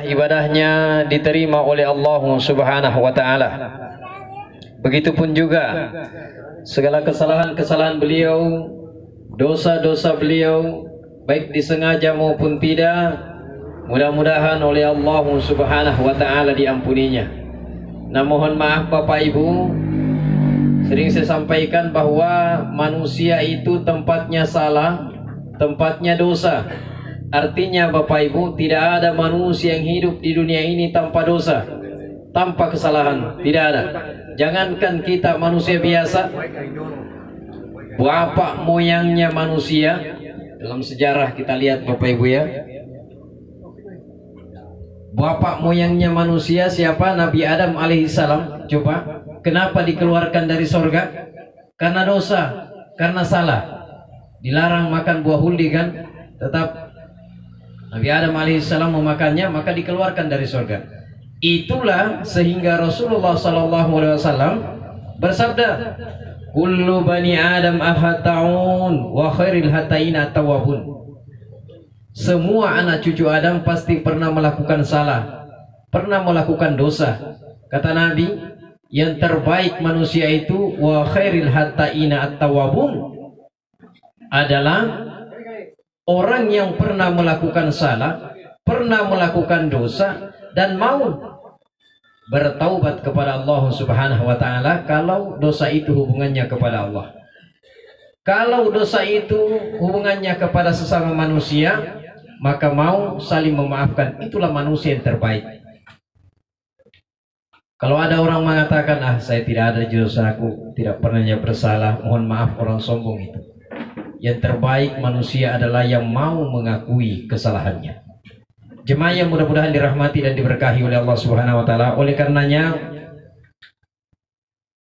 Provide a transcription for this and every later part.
ibadahnya diterima oleh Allah Subhanahu wa taala. Begitupun juga segala kesalahan-kesalahan beliau, dosa-dosa beliau, baik disengaja maupun tidak, mudah-mudahan oleh Allah Subhanahu wa taala diampuninya. Nah, mohon maaf Bapak Ibu, sering saya sampaikan bahwa manusia itu tempatnya salah, tempatnya dosa. Artinya Bapak Ibu, tidak ada manusia yang hidup di dunia ini tanpa dosa, tanpa kesalahan, tidak ada. Jangankan kita manusia biasa, bapak moyangnya manusia, dalam sejarah kita lihat Bapak Ibu ya, bapak moyangnya manusia siapa? Nabi Adam alaihissalam. Coba, kenapa dikeluarkan dari sorga? Karena dosa, karena salah. Dilarang makan buah huldi kan, tetap Nabi Adam alaihissalam memakannya, maka dikeluarkan dari surga. Itulah sehingga Rasulullah SAW bersabda, "Kullu bani Adam ahata'un wa khairil hata'ina tawabun." Semua anak cucu Adam pasti pernah melakukan salah, pernah melakukan dosa. Kata Nabi, yang terbaik manusia itu wa khairil hata'ina tawabun adalah orang yang pernah melakukan salah, pernah melakukan dosa, dan mau bertaubat kepada Allah Subhanahu wa taala kalau dosa itu hubungannya kepada Allah. Kalau dosa itu hubungannya kepada sesama manusia, maka mau saling memaafkan. Itulah manusia yang terbaik. Kalau ada orang mengatakan, "Ah, saya tidak ada dosa, aku tidak pernahnya bersalah," mohon maaf, orang sombong itu. Yang terbaik manusia adalah yang mau mengakui kesalahannya. Jemaah yang mudah-mudahan dirahmati dan diberkahi oleh Allah Subhanahu wa taala. Oleh karenanya,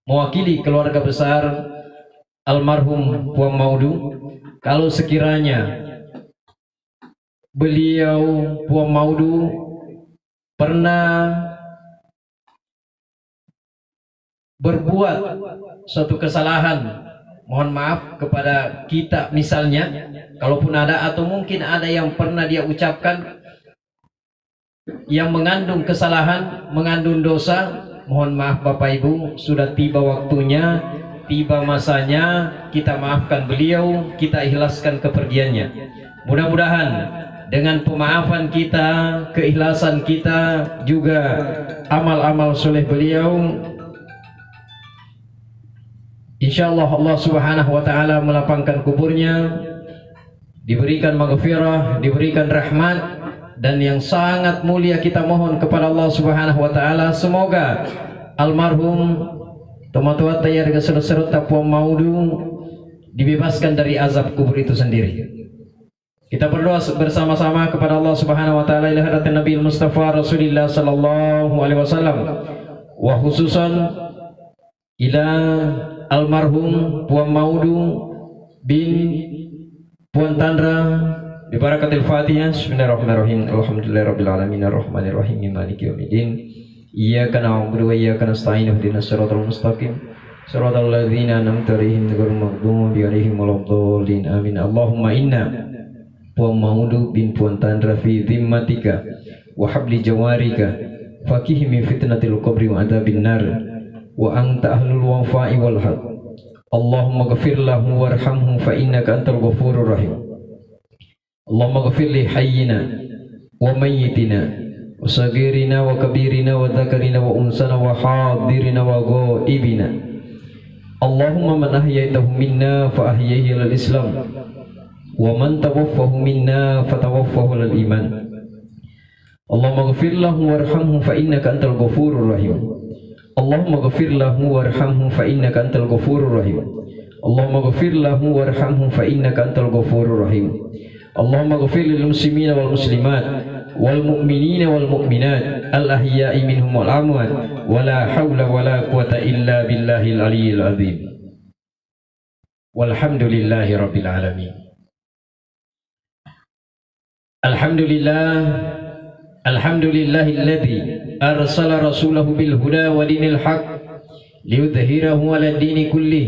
mewakili keluarga besar almarhum Puang Maudu, kalau sekiranya beliau Puang Maudu pernah berbuat suatu kesalahan, mohon maaf kepada kita misalnya, kalaupun ada, atau mungkin ada yang pernah dia ucapkan yang mengandung kesalahan, mengandung dosa, mohon maaf Bapak Ibu, sudah tiba waktunya, tiba masanya kita maafkan beliau, kita ikhlaskan kepergiannya. Mudah-mudahan dengan pemaafan kita, keikhlasan kita, juga amal-amal soleh beliau, insyaallah Allah Subhanahu wa taala melapangkan kuburnya, diberikan maghfirah, diberikan rahmat, dan yang sangat mulia kita mohon kepada Allah Subhanahu wa taala, semoga almarhum Tomatua Tayar Geserut Puang Maudu dibebaskan dari azab kubur itu sendiri. Kita berdoa bersama-sama kepada Allah Subhanahu wa taala ila hadratin Nabi Mustafa Rasulullah sallallahu alaihi wasallam, wa khususan ila almarhum Puang Maudu bin Puan Tandra bi barakatil Fatihah. Bismillahirrahmanirrahim. Alhamdulillahirabbil alamin arrahmanir rahim maliki yaumiddin. Iyyaka na'budu wa iyyaka nasta'in ihdinas siratal mustaqim siratal ladzina an'amta 'alaihim ghairil maghdubi 'alaihim waladdallin. Amin. Allahumma inna Puang Maudu bin Puan Tandra fi dhimmatika wa habli jawarika faqih min fitnatil qabri wa adzabin nar wa anta ahlul wafa'i wal haq. Allahumma ghafir lahu warhamhu fa innaka antal ghafurur rahim. Allahumma ghafir li hayyina wa mayyitina wa sagirina wa kabirina wa dhakarina wa unsana wa hadirina wa ghaibina. Allahumma man ahyaytahu minna fa ahyayhi lil islam wa man tawaffahu minna fa tawaffahu lil iman. Allahumma ghafir lahu warhamhu fa innaka antal ghafurur rahim. Allahumma ghafir lahu warhamhu fa innaka antal ghafurur rahim. Allahumma ghafir lahu warhamhu fa innaka antal ghafurur rahim. Allahumma ghafir lil muslimina wal muslimat wal mu'minina wal mu'minat al ahya'i minhum wal amwat wa la hawla wa la quwata illa billahil aliyyil azim. Walhamdulillahi rabbil alamin. Alhamdulillah, alhamdulillahilladzi arsala rasulahu bil huda wa dinil haq liyudhhirahu 'ala ad-dini kullih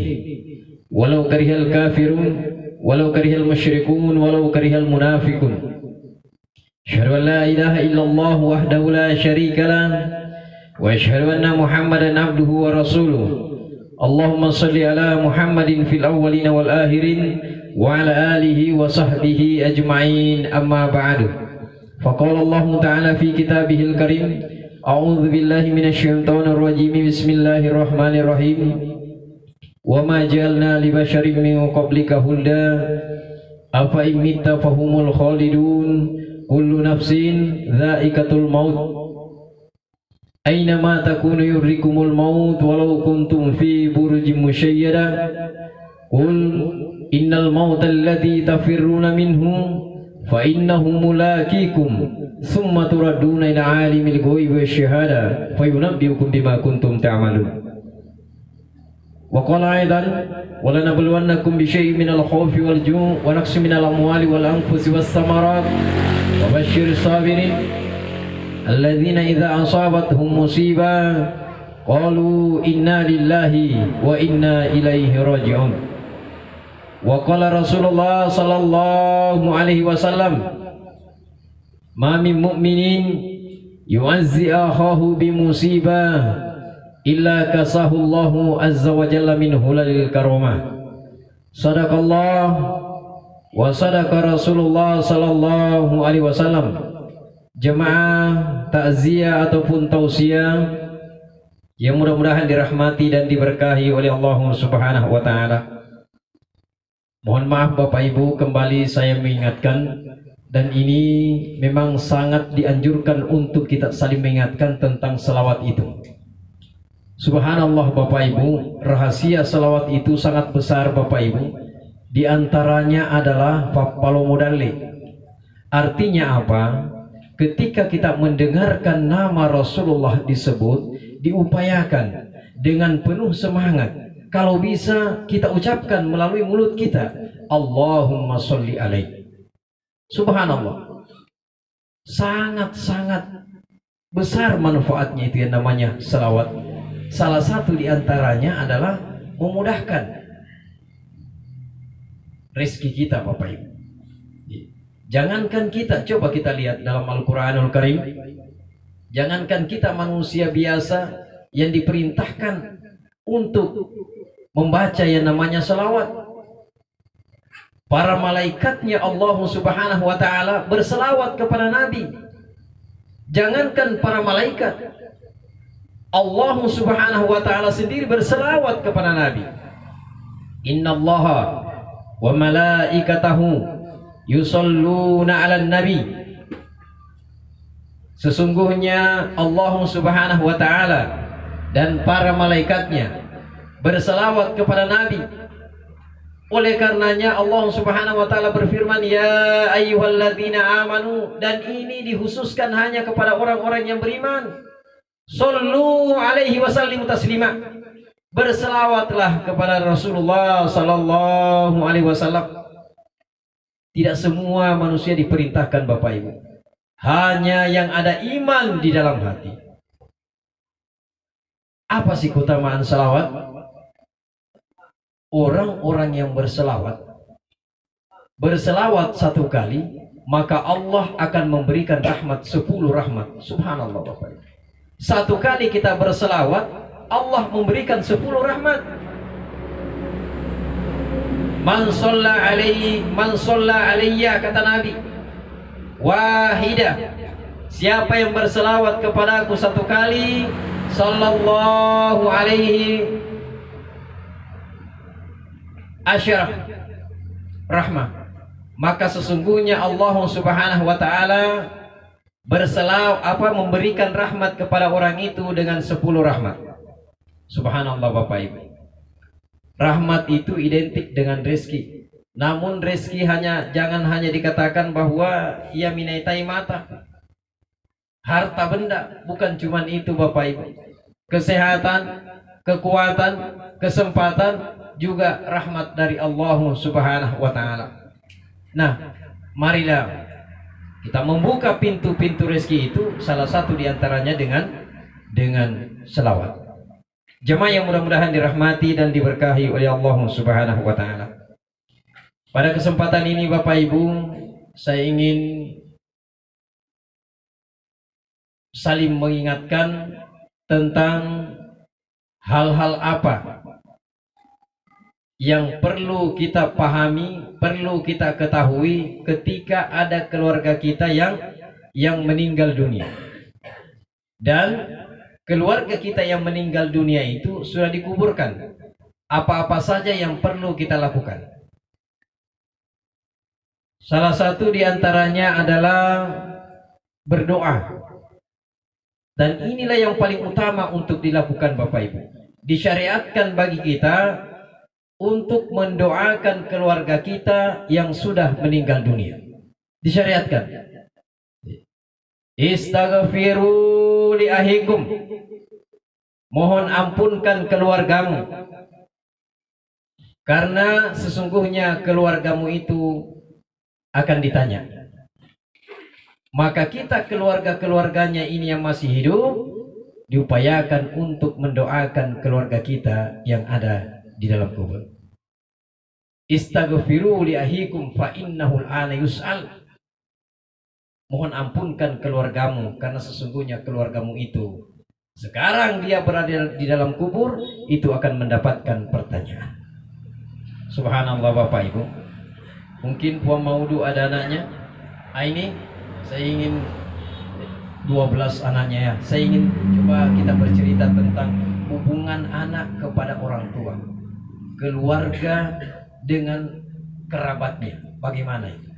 walau karihal kafirun walau karihal musyrikun walau karihal munafiqun. Asyhadu an la ilaha illallah wahdahu la syarika lah wa asyhadu anna Muhammadan abduhu wa rasuluh. Allahumma salli ala Muhammadin fil awwalin wal akhirin wa ala alihi wa sahbihi ajma'in, amma ba'du. Faqala Allah ta'ala fi kitabihil karim, a'udzu billahi minasy syaithanir rajim, bismillahirrahmanirrahim. Wa ma ja'alna li basharin min qablika hulda afa in mitta fahumul khalidun kullu nafsin dha'iqatul maut aynama takunu yurrikumul maut walau kuntum fi burujin musyayyada qul innal mauta alladhi tafirruna minhu fa innahu mulaqikum thumma turadduna ila alimil ghaibi wasyahada fayunabbiukum bima kuntum ta'malun. Wa qala aidan wa lanabluwannakum bi syai'in minal khawfi wal ju' wa naqsin minal amwali wal anfusi was samarat wa basyyiris sabirin alladzina idza asabatuhum musibah qalu inna lillahi wa inna ilaihi raji'un. Wa qala Rasulullah sallallahu alaihi wasallam, ma min mu'minin yu'azzi akhahu bi musibah illa kasahullahu azza wa jalla min hulalil karamah. Sadaqallah wa sadaqa Rasulullah sallallahu alaihi wasallam. Jemaah takziah ataupun tausiah yang mudah-mudahan dirahmati dan diberkahi oleh Allah Subhanahu wa taala. Mohon maaf Bapak Ibu, kembali saya mengingatkan, dan ini memang sangat dianjurkan untuk kita saling mengingatkan tentang selawat itu. Subhanallah Bapak Ibu, rahasia selawat itu sangat besar Bapak Ibu. Di antaranya adalah falomodale. Artinya apa? Ketika kita mendengarkan nama Rasulullah disebut, diupayakan dengan penuh semangat. Kalau bisa kita ucapkan melalui mulut kita, Allahumma sholli alaihi. Subhanallah. Sangat-sangat besar manfaatnya itu yang namanya selawat. Salah satu di antaranya adalah memudahkan rezeki kita Bapak Ibu. Jangankan kita, coba kita lihat dalam Al-Quranul Karim. Jangankan kita manusia biasa yang diperintahkan untuk membaca yang namanya selawat. Para malaikatnya Allah Subhanahu wa ta'ala berselawat kepada Nabi. Jangankan para malaikat, Allah Subhanahu wa ta'ala sendiri berselawat kepada Nabi. Innallaha wa malaikatahu yusalluna 'alan nabi. Sesungguhnya Allah Subhanahu wa ta'ala dan para malaikatnya berselawat kepada Nabi. Oleh karenanya Allah Subhanahu wa ta'ala berfirman, ya ayyuhalladzina amanu, dan ini dikhususkan hanya kepada orang-orang yang beriman. Sallu alaihi wasallimu taslima. Berselawatlah kepada Rasulullah sallallahu alaihi wasallam. Tidak semua manusia diperintahkan Bapak Ibu, hanya yang ada iman di dalam hati. Apa sih keutamaan selawat? Orang-orang yang berselawat satu kali, maka Allah akan memberikan rahmat 10 rahmat. Subhanallah Bapak Ibu. Satu kali kita berselawat, Allah memberikan 10 rahmat. Man shalla alayya, kata Nabi, wahidah, siapa yang berselawat kepadaku satu kali, sallallahu alaihi asyarah rahmah, maka sesungguhnya Allah Subhanahu wa ta'ala memberikan rahmat kepada orang itu dengan 10 rahmat. Subhanallah Bapak Ibu. Rahmat itu identik dengan rezeki. Namun rezeki jangan hanya dikatakan bahwa ia minaitai mata, harta benda, bukan cuman itu Bapak Ibu. Kesehatan, kekuatan, kesempatan juga rahmat dari Allah Subhanahu wa ta'ala. Nah, marilah kita membuka pintu-pintu rezeki itu, salah satu diantaranya dengan selawat. Jemaah yang mudah-mudahan dirahmati dan diberkahi oleh Allah Subhanahu wa ta'ala. Pada kesempatan ini Bapak Ibu, saya ingin saling mengingatkan tentang hal-hal apa yang perlu kita pahami, perlu kita ketahui ketika ada keluarga kita yang meninggal dunia. Dan keluarga kita yang meninggal dunia itu sudah dikuburkan. Apa-apa saja yang perlu kita lakukan. Salah satu diantaranya adalah berdoa. Dan inilah yang paling utama untuk dilakukan Bapak Ibu. Disyariatkan bagi kita untuk mendoakan keluarga kita yang sudah meninggal dunia. Disyariatkan. Istaghfiru li ahikum. Mohon ampunkan keluargamu. Karena sesungguhnya keluargamu itu akan ditanya. Maka kita keluarga-keluarganya ini yang masih hidup, diupayakan untuk mendoakan keluarga kita yang ada di dalam kubur. Istaghfiru li ahikum fa innahu al-ana yus'al. Mohon ampunkan keluargamu karena sesungguhnya keluargamu itu sekarang dia berada di dalam kubur, itu akan mendapatkan pertanyaan. Subhanallah Bapak Ibu. Mungkin Puan Maudu ada anaknya. Ini saya ingin 12 anaknya ya. Saya ingin coba kita bercerita tentang hubungan anak kepada orang tua, keluarga dengan kerabatnya. Bagaimana itu?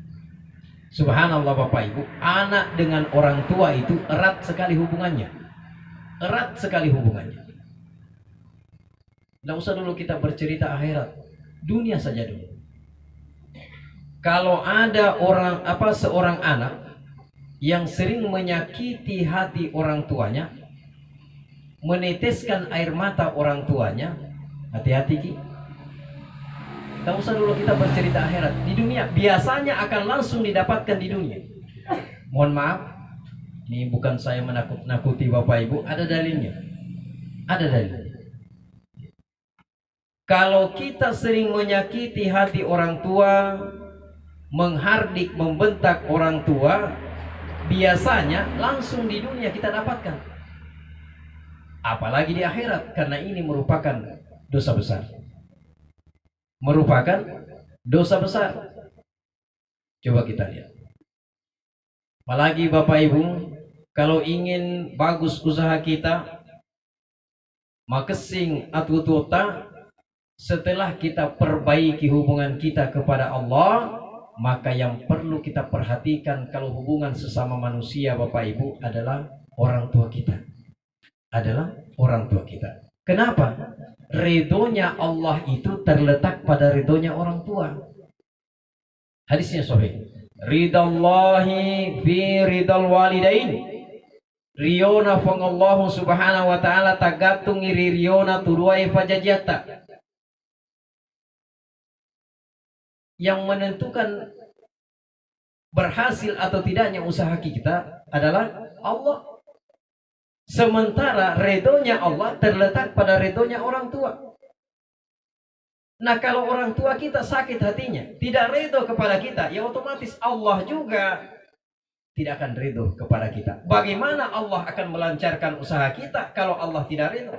Subhanallah Bapak Ibu, anak dengan orang tua itu erat sekali hubungannya. Erat sekali hubungannya. Tidak usah dulu kita bercerita akhirat, dunia saja dulu. Kalau ada seorang anak yang sering menyakiti hati orang tuanya, meneteskan air mata orang tuanya, hati-hati Ki. Tak usah dulu kita bercerita akhirat. Di dunia biasanya akan langsung didapatkan di dunia. Mohon maaf, ini bukan saya menakut-nakuti Bapak Ibu, ada dalilnya. Ada dalilnya. Kalau kita sering menyakiti hati orang tua, menghardik, membentak orang tua, biasanya langsung di dunia kita dapatkan. Apalagi di akhirat, karena ini merupakan dosa besar. Merupakan dosa besar. Coba kita lihat. Apalagi Bapak Ibu, kalau ingin bagus usaha kita, makesing atu tuta, setelah kita perbaiki hubungan kita kepada Allah, maka yang perlu kita perhatikan kalau hubungan sesama manusia Bapak Ibu adalah orang tua kita. Adalah orang tua kita. Kenapa? Ridhonya Allah itu terletak pada ridhonya orang tua. Hadisnya sahih. Ridallahi fi ridal walidain. Riona fangallahu subhanahu wa ta'ala tagatung iri riona turuai fajajata. Yang menentukan berhasil atau tidaknya usaha kita adalah Allah. Sementara ridhonya Allah terletak pada ridhonya orang tua. Nah, kalau orang tua kita sakit hatinya, tidak ridho kepada kita, ya otomatis Allah juga tidak akan ridho kepada kita. Bagaimana Allah akan melancarkan usaha kita kalau Allah tidak ridho?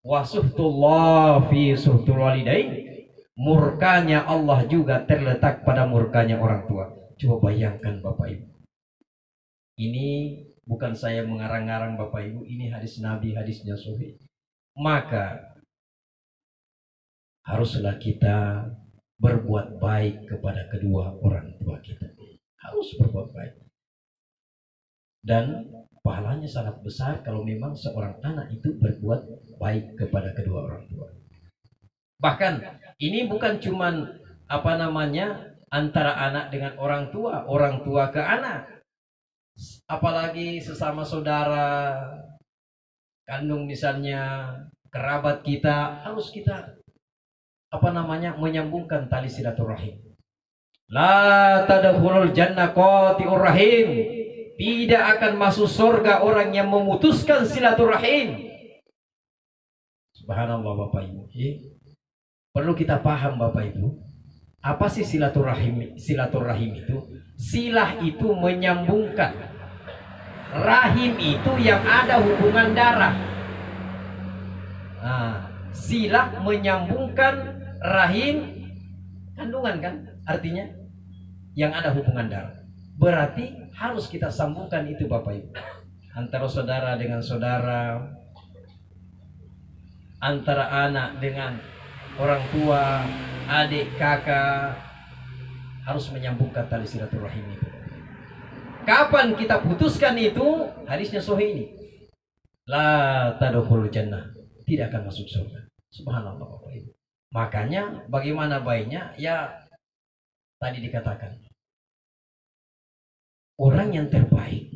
Wa suhtullah fi suhtul walidain. Murkanya Allah juga terletak pada murkanya orang tua. Coba bayangkan Bapak Ibu. Ini bukan saya mengarang-arang Bapak Ibu, ini hadis Nabi, hadisnya sahih. Maka haruslah kita berbuat baik kepada kedua orang tua kita. Harus berbuat baik. Dan pahalanya sangat besar kalau memang seorang anak itu berbuat baik kepada kedua orang tua. Bahkan ini bukan cuman antara anak dengan orang tua ke anak. Apalagi sesama saudara kandung misalnya, kerabat kita, harus kita menyambungkan tali silaturahim. La tadkhulul jannah qati'ur rahim. Tidak akan masuk surga orang yang memutuskan silaturahim. Subhanallah Bapak Ibu. Perlu kita paham Bapak Ibu. Apa sih silaturahim? Silaturahim itu, silah itu menyambungkan rahim itu yang ada hubungan darah. Silah menyambungkan rahim, kandungan kan artinya yang ada hubungan darah. Berarti harus kita sambungkan itu Bapak Ibu, antara saudara dengan saudara, antara anak dengan orang tua, adik, kakak, harus menyambungkan tali silaturahim itu. Kapan kita putuskan itu, hadisnya sahih ini, la tadkhulul jannah, tidak akan masuk surga. Subhanallah Bapak Ibu. Makanya bagaimana baiknya, ya tadi dikatakan, orang yang terbaik,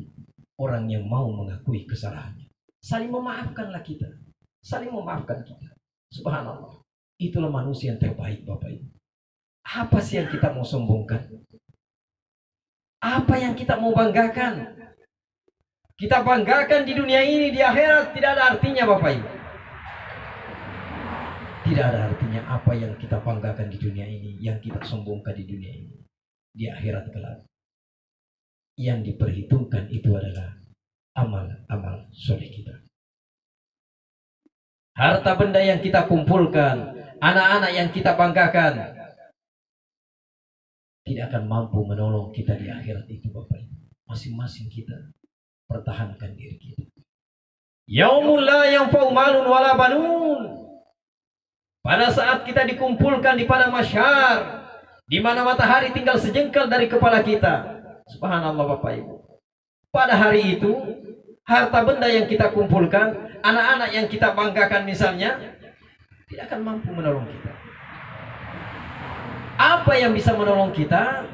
orang yang mau mengakui kesalahannya. Saling memaafkanlah kita, saling memaafkan kita. Subhanallah, itulah manusia yang terbaik Bapak Ibu. Apa sih yang kita mau sombongkan? Apa yang kita mau banggakan? Kita banggakan di dunia ini, di akhirat tidak ada artinya Bapak Ibu. Tidak ada artinya apa yang kita banggakan di dunia ini, yang kita sombongkan di dunia ini. Di akhirat kelak, yang diperhitungkan itu adalah amal-amal soleh kita. Harta benda yang kita kumpulkan, anak-anak yang kita banggakan, tidak akan mampu menolong kita di akhirat itu Bapak Ibu. Masing-masing kita pertahankan diri kita. Yaumul la yanfa'u malun wala banun. Pada saat kita dikumpulkan di padang mahsyar, di mana matahari tinggal sejengkal dari kepala kita. Subhanallah Bapak Ibu. Pada hari itu, harta benda yang kita kumpulkan, anak-anak yang kita banggakan misalnya, tidak akan mampu menolong kita. Apa yang bisa menolong kita?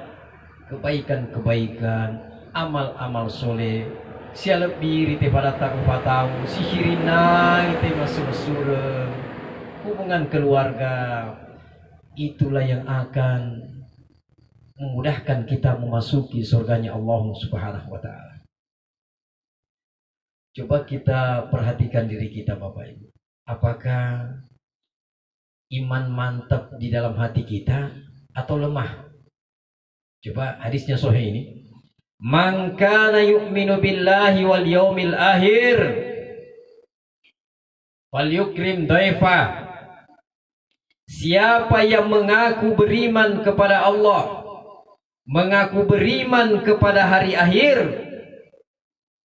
Kebaikan-kebaikan, amal-amal soleh. Sialap diri te pada tahu, sihirina te masuk-masuk, hubungan keluarga. Itulah yang akan memudahkan kita memasuki surganya Allah Subhanahu wa Ta'ala. Coba kita perhatikan diri kita Bapak Ibu. Apakah iman mantap di dalam hati kita atau lemah? Coba hadisnya sahih ini. Man kana yu'minu billahi wal yaumil akhir falyukrim dhaifah. Siapa yang mengaku beriman kepada Allah, mengaku beriman kepada hari akhir,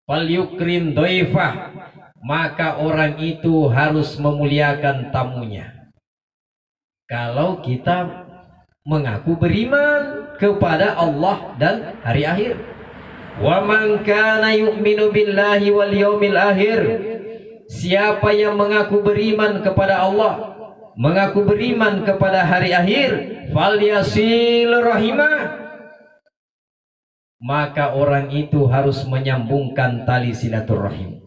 falyukrim dhaifah, maka orang itu harus memuliakan tamunya. Kalau kita mengaku beriman kepada Allah dan hari akhir. Wa man kana yu'minu billahi wal yaumil akhir. Siapa yang mengaku beriman kepada Allah, mengaku beriman kepada hari akhir, falyasil rahimah, maka orang itu harus menyambungkan tali silaturahim.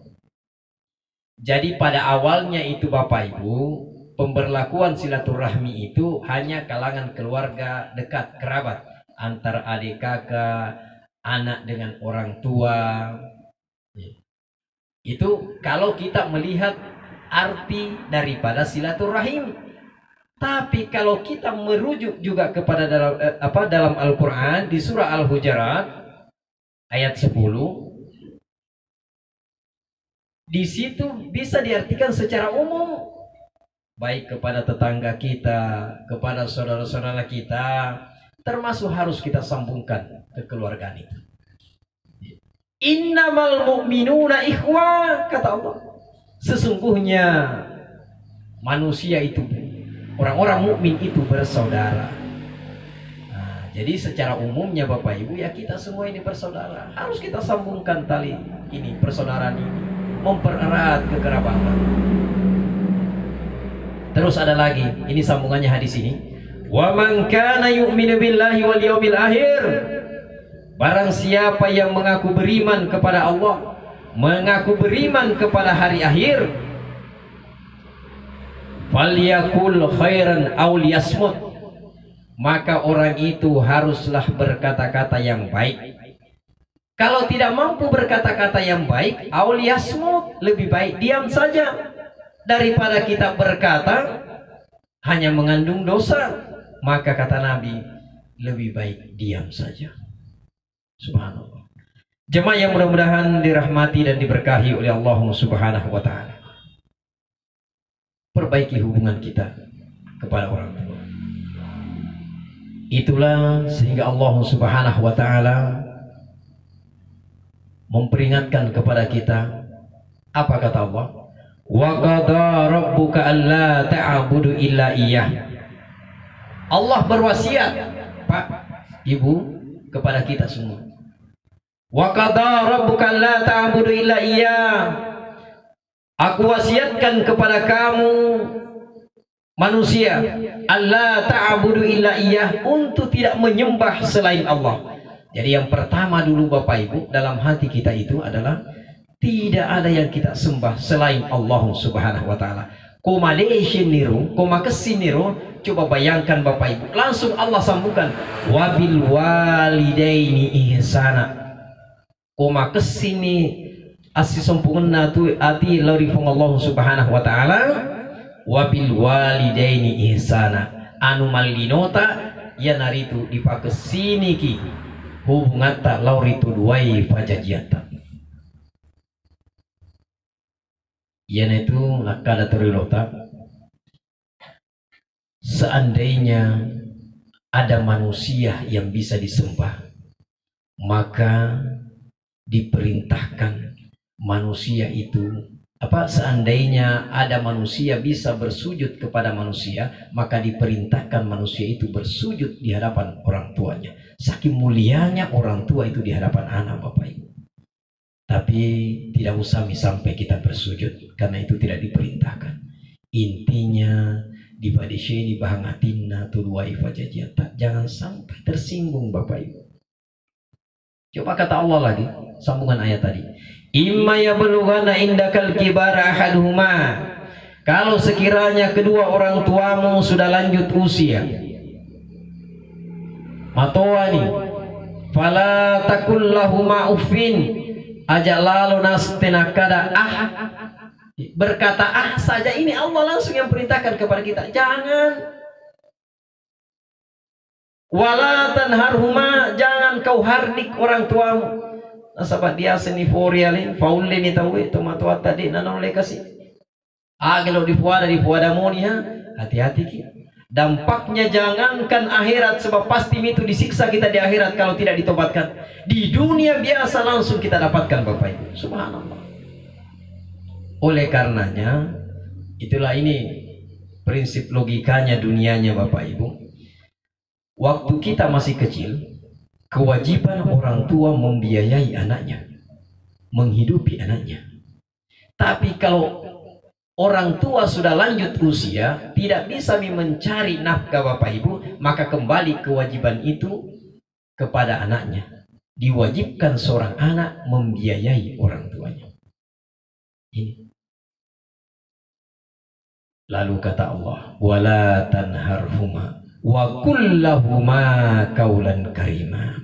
Jadi pada awalnya itu Bapak Ibu, pemberlakuan silaturahmi itu hanya kalangan keluarga dekat, kerabat, antar adik kakak, anak dengan orang tua. Itu kalau kita melihat arti daripada silaturahim. Tapi kalau kita merujuk juga kepada dalam Al-Quran di surah Al-Hujurat ayat 10, di situ bisa diartikan secara umum, baik kepada tetangga kita, kepada saudara-saudara kita, termasuk harus kita sambungkan kekeluargaan itu. Innamal mu'minuna ikhwah, kata Allah. Sesungguhnya manusia itu, orang-orang mukmin itu bersaudara. Nah, jadi secara umumnya Bapak Ibu, ya kita semua ini bersaudara. Harus kita sambungkan tali ini, persaudaraan ini, mempererat kekerabatan. Terus ada lagi, ini sambungannya hadis ini. Wa man kana yu'minu billahi wal yaumil akhir. Barang siapa yang mengaku beriman kepada Allah, mengaku beriman kepada hari akhir, falyakul khairan aw liyasmut, maka orang itu haruslah berkata-kata yang baik. Kalau tidak mampu berkata-kata yang baik, aw liyasmut, lebih baik diam saja daripada kita berkata hanya mengandung dosa. Maka kata Nabi, lebih baik diam saja. Subhanallah. Jemaah yang mudah-mudahan dirahmati dan diberkahi oleh Allah Subhanahu wa taala. Perbaiki hubungan kita kepada orang tua. Itulah sehingga Allah Subhanahu wa taala memperingatkan kepada kita. Apa kata Allah? Wa qada rabbuka alla ta'budu illa iyyah. Allah berwasiat, Pak, Ibu, kepada kita semua. Wa qada rabbuka alla ta'budu illa iyyah. Aku wasiatkan kepada kamu manusia, alla ta'budu illa iyyah, untuk tidak menyembah selain Allah. Jadi yang pertama dulu Bapak Ibu dalam hati kita itu adalah tidak ada yang kita sembah selain Allah Subhanahu wa taala. Koma leisiniru, koma kesiniru, coba bayangkan Bapak Ibu, langsung Allah sambungkan wabil walidaini ihsana. Koma kesini asi sempurna tu ati larifung Allah Subhanahu wa taala wabil walidaini ihsana. Anu malinota ya naritu dipakai sini ki hubungan tak lauritu duai pajajiata. Yan itu nakada terilota. Seandainya ada manusia yang bisa disembah, maka diperintahkan manusia itu seandainya ada manusia bisa bersujud kepada manusia, maka diperintahkan manusia itu bersujud di hadapan orang tuanya. Saking mulianya orang tua itu di hadapan anak, Bapak Ibu. Tapi tidak usah sampai kita bersujud, karena itu tidak diperintahkan. Intinya di badiseni bahangatina tuduai fajajata, jangan sampai tersinggung Bapak Ibu. Coba kata Allah lagi, sambungan ayat tadi. Imma yablughana indakal kibara ahaduhuma. Kalau sekiranya kedua orang tuamu sudah lanjut usia, matowani, fala takul lahuma uffin, aja lalu nastenakada berkata saja. Ini Allah langsung yang perintahkan kepada kita, jangan. Wala tanharhuma, jangan kau hardik orang tuamu. Nasabat dia seni forialin faulin itawe tomato tadi nanole kasih. Kalau di puada monia, hati-hati kita. Dampaknya jangankan akhirat, sebab pasti itu disiksa kita di akhirat kalau tidak ditobatkan. Di dunia biasa langsung kita dapatkan Bapak Ibu. Subhanallah. Oleh karenanya, itulah ini prinsip logikanya dunianya Bapak Ibu. Waktu kita masih kecil, kewajiban orang tua membiayai anaknya, menghidupi anaknya. Tapi kalau orang tua sudah lanjut usia, tidak bisa mencari nafkah Bapak Ibu, maka kembali kewajiban itu kepada anaknya. Diwajibkan seorang anak membiayai orang tuanya. Ini. Lalu kata Allah, wala tanharhuma wa kullahuma kaulan karima.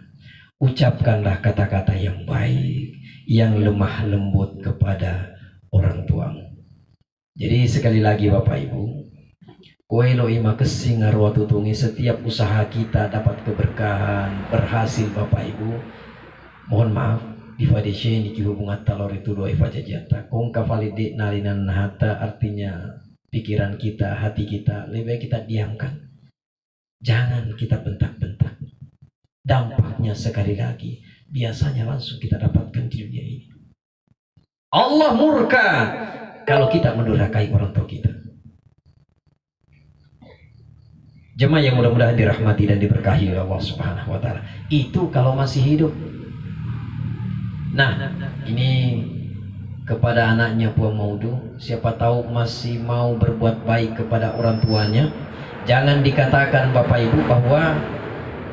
Ucapkanlah kata-kata yang baik, yang lemah lembut kepada orang tuamu. Jadi sekali lagi Bapak Ibu, koelo ima kesingar waktu tungi, setiap usaha kita dapat keberkahan, berhasil Bapak Ibu. Mohon maaf, di fadishe niki hubungan talor itu doa ifajajata. Kong kavalide nalinan hata, artinya pikiran kita, hati kita, lebih baik kita diamkan. Jangan kita bentak-bentak. Dampaknya sekali lagi, biasanya langsung kita dapatkan di dunia ini. Allah murka kalau kita mendurhakai orang tua kita. Jemaah yang mudah-mudahan dirahmati dan diberkahi oleh Allah Subhanahu wa taala. Itu kalau masih hidup. Nah, ini kepada anaknya Puan Maudu, siapa tahu masih mau berbuat baik kepada orang tuanya. Jangan dikatakan Bapak Ibu bahwa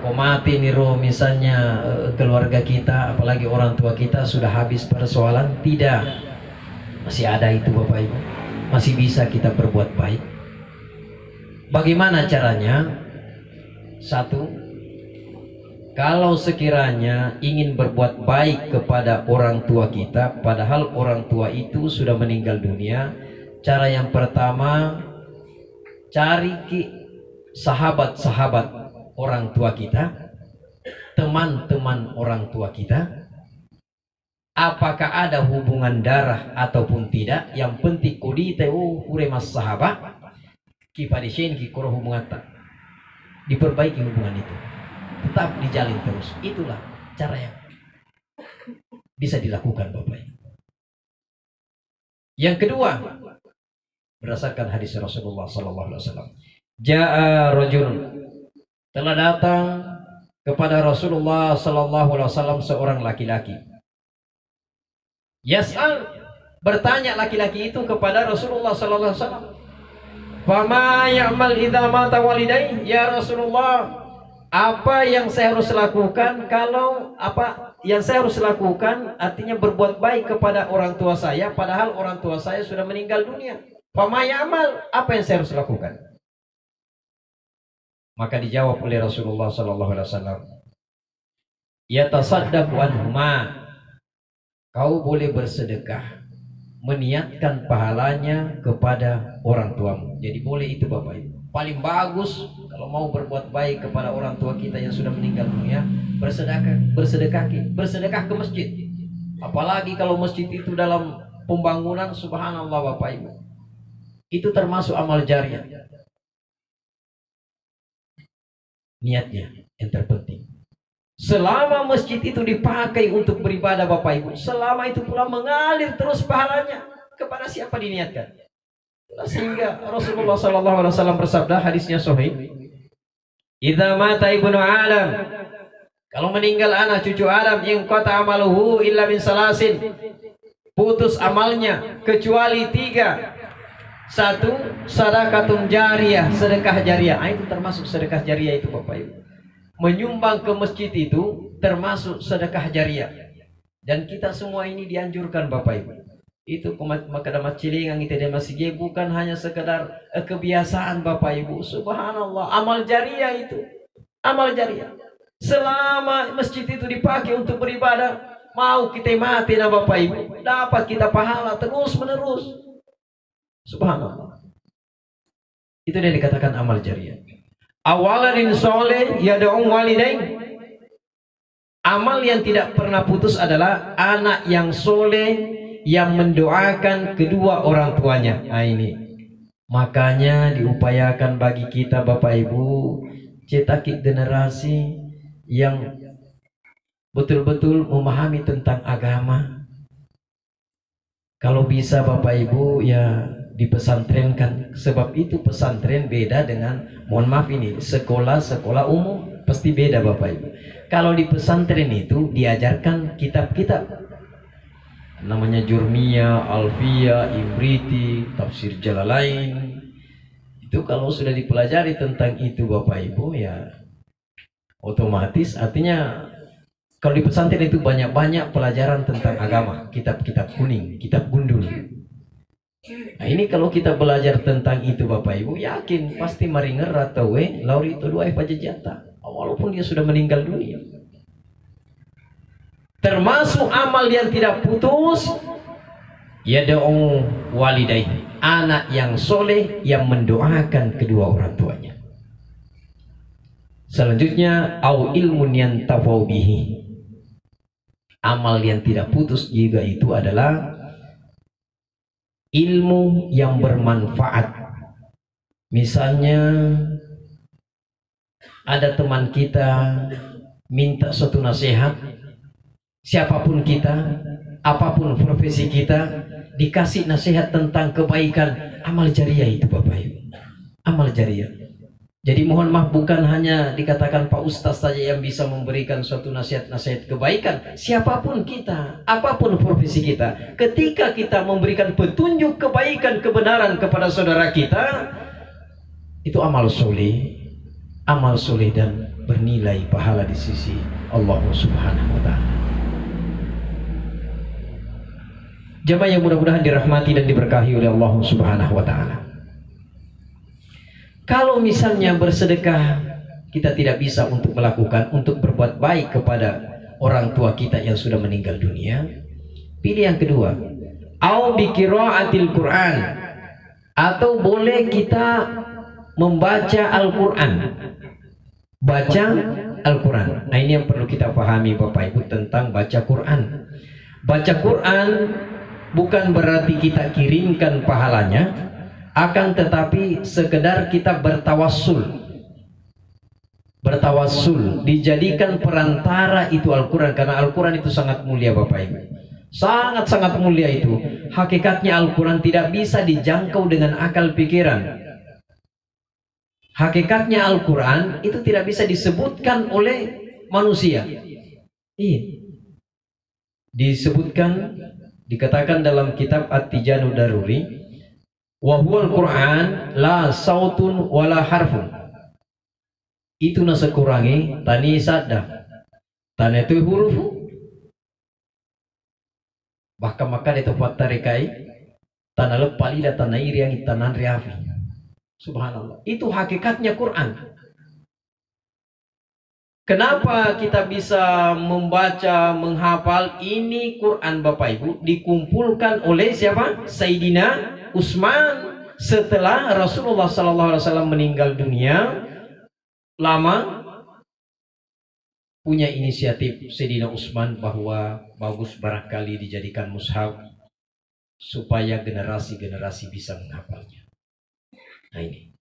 komati niro misalnya keluarga kita, apalagi orang tua kita sudah habis persoalan. Tidak, masih ada itu Bapak Ibu, masih bisa kita berbuat baik. Bagaimana caranya? Satu, kalau sekiranya ingin berbuat baik kepada orang tua kita, padahal orang tua itu sudah meninggal dunia, cara yang pertama, cari sahabat-sahabat orang tua kita, teman-teman orang tua kita, apakah ada hubungan darah ataupun tidak, yang penting kudi teu hure mas sahabat ki padisien ki kuro hubungan tak diperbaiki hubungan itu, tetap dijalin terus. Itulah cara yang bisa dilakukan Bapak Ibu. Yang kedua, berdasarkan hadis Rasulullah sallallahu alaihi wasallam, jaa rajulun, telah datang kepada Rasulullah sallallahu alaihi wasallam seorang laki-laki. Yas'al, bertanya laki-laki itu kepada Rasulullah sallallahu alaihi wasallam, "Fama ya'mal idza mata walidai?" Ya Rasulullah, apa yang saya harus lakukan kalau apa yang saya harus lakukan artinya berbuat baik kepada orang tua saya padahal orang tua saya sudah meninggal dunia. Fama ya'mal, apa yang saya harus lakukan? Maka dijawab oleh Rasulullah sallallahu alaihi wasallam, "Yatasaddaqu anhuma." Kau boleh bersedekah, meniatkan pahalanya kepada orang tuamu. Jadi boleh itu Bapak Ibu. Paling bagus kalau mau berbuat baik kepada orang tua kita yang sudah meninggal dunia, bersedekah ke masjid. Apalagi kalau masjid itu dalam pembangunan, subhanallah Bapak Ibu, itu termasuk amal jariah. Niatnya yang terpenting. Selama masjid itu dipakai untuk beribadah Bapak Ibu, selama itu pula mengalir terus pahalanya kepada siapa diniatkan. Sehingga Rasulullah SAW bersabda, hadisnya sahih, "Idza mata ibnu Adam," kalau meninggal anak cucu Adam, "in qata amaluhu illa min salasin," putus amalnya kecuali 3. 1, sedekah jariyah, sedekah jariyah. Itu termasuk sedekah jariyah itu Bapak Ibu. Menyumbang ke masjid itu termasuk sedekah jariyah. Dan kita semua ini dianjurkan Bapak Ibu. Itu makadamat cilingang itu dia masih bukan hanya sekedar kebiasaan Bapak Ibu. Subhanallah, amal jariyah itu. Amal jariyah. Selama masjid itu dipakai untuk beribadah, mau kita mati nah Bapak Ibu, dapat kita pahala terus menerus. Subhanallah. Itu yang dikatakan amal jariyah. Awaladin soleh yad'u walidain. Amal yang tidak pernah putus adalah anak yang soleh yang mendoakan kedua orang tuanya. Nah ini makanya diupayakan bagi kita Bapak Ibu, cetaki generasi yang betul-betul memahami tentang agama. Kalau bisa Bapak Ibu ya dipesantrenkan, sebab itu pesantren beda dengan, mohon maaf ini, sekolah umum pasti beda Bapak Ibu. Kalau di pesantren itu diajarkan kitab-kitab, namanya Jurmiyah, Alfiyah, Imriti, Tafsir Jalalain. Itu kalau sudah dipelajari tentang itu Bapak Ibu ya otomatis artinya kalau di pesantren itu banyak-banyak pelajaran tentang agama, kitab-kitab kuning, kitab gundul. Nah ini kalau kita belajar tentang itu Bapak Ibu, yakin pasti maringer atau lauri itu dua pajajata, walaupun dia sudah meninggal dunia. Termasuk amal yang tidak putus, yad'u walidai, anak yang soleh yang mendoakan kedua orang tuanya. Selanjutnya, au ilmun yantafau bihi, amal yang tidak putus juga itu adalah ilmu yang bermanfaat. Misalnya ada teman kita minta suatu nasihat, siapapun kita, apapun profesi kita, dikasih nasihat tentang kebaikan, amal jariah itu Bapak Ibu, amal jariah. Jadi mohon maaf, bukan hanya dikatakan Pak Ustaz saja yang bisa memberikan suatu nasihat-nasihat kebaikan. Siapapun kita, apapun profesi kita, ketika kita memberikan petunjuk kebaikan, kebenaran kepada saudara kita, itu amal soleh dan bernilai pahala di sisi Allah Subhanahu wa Ta'ala. Jemaah yang mudah-mudahan dirahmati dan diberkahi oleh Allah Subhanahu wa Ta'ala. Kalau misalnya bersedekah kita tidak bisa untuk melakukan, untuk berbuat baik kepada orang tua kita yang sudah meninggal dunia, pilih yang kedua, au bi qiraatil Quran, atau boleh kita membaca Al-Quran, baca Al-Quran. Nah ini yang perlu kita pahami Bapak Ibu tentang baca Quran. Baca Quran bukan berarti kita kirimkan pahalanya, akan tetapi sekedar kita bertawassul. Bertawassul, dijadikan perantara itu Al-Quran, karena Al-Quran itu sangat mulia Bapak Ibu. Sangat-sangat mulia itu. Hakikatnya Al-Quran tidak bisa dijangkau dengan akal pikiran. Hakikatnya Al-Quran itu tidak bisa disebutkan oleh manusia. Iya. Disebutkan, dikatakan dalam kitab At-Tijanu Daruri, wa huwal Quran la sautun wala harfun. Itu nasa kurangi tani sadda tani itu huruf, bahkan maka di tempat tarikai tanah lepali dan tanah iri yang tanah riafi. Subhanallah, itu hakikatnya Quran. Kenapa kita bisa membaca, menghafal ini Quran Bapak Ibu? Dikumpulkan oleh siapa? Sayyidina Utsman setelah Rasulullah SAW meninggal dunia. Lama punya inisiatif Sayyidina Utsman bahwa bagus barangkali dijadikan mushaf supaya generasi-generasi bisa menghafalnya. Nah ini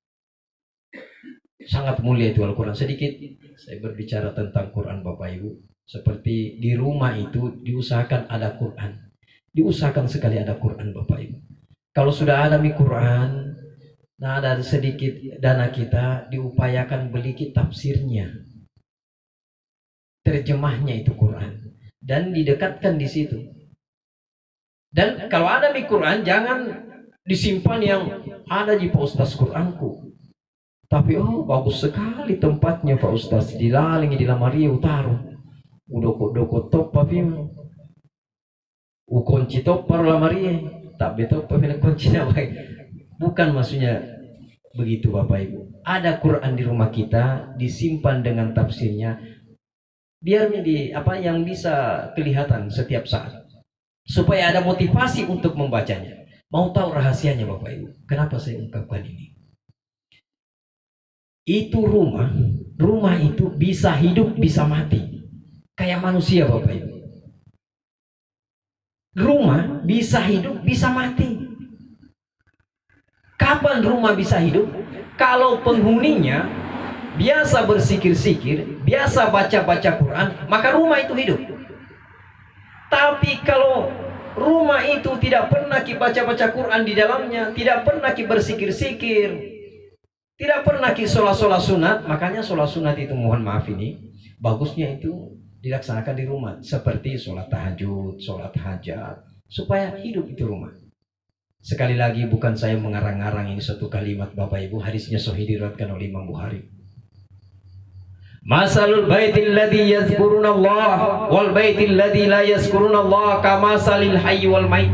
sangat mulia itu Al-Quran. Sedikit saya berbicara tentang Quran Bapak Ibu. Seperti di rumah itu diusahakan ada Quran. Diusahakan sekali ada Quran Bapak Ibu. Kalau sudah ada Quran, nah ada sedikit dana kita, diupayakan beli tafsirnya, terjemahnya itu Quran, dan didekatkan di situ. Dan kalau ada Quran, jangan disimpan yang ada di Pak Ustaz Quranku. Tapi oh bagus sekali tempatnya Pak Ustaz, dilalingi di lamari utaru. Udoko top tapi kunci top par lamari, tak betul pemilik kunci baik. Bukan maksudnya begitu Bapak Ibu. Ada Quran di rumah kita, disimpan dengan tafsirnya, biarnya di apa yang bisa kelihatan setiap saat, supaya ada motivasi untuk membacanya. Mau tahu rahasianya Bapak Ibu? Kenapa saya ungkapkan ini? Itu rumah itu bisa hidup, bisa mati, kayak manusia Bapak Ibu. Rumah bisa hidup, bisa mati. Kapan rumah bisa hidup? Kalau penghuninya biasa bersikir-sikir, biasa baca-baca Quran, maka rumah itu hidup. Tapi kalau rumah itu tidak pernah baca-baca Quran di dalamnya, tidak pernah bersikir-sikir, tidak pernah sholat-sholat sunat, makanya sholat sunat itu mohon maaf ini, bagusnya itu dilaksanakan di rumah. Seperti sholat tahajud, sholat hajat, supaya hidup itu rumah. Sekali lagi bukan saya mengarang-arang ini suatu kalimat Bapak Ibu, hadisnya sahih diriwayatkan oleh Imam Bukhari. Masalul baitil ladzi yazkurunallah wal baitil ladzi la yazkurunallah kamasalil hayy wal mait.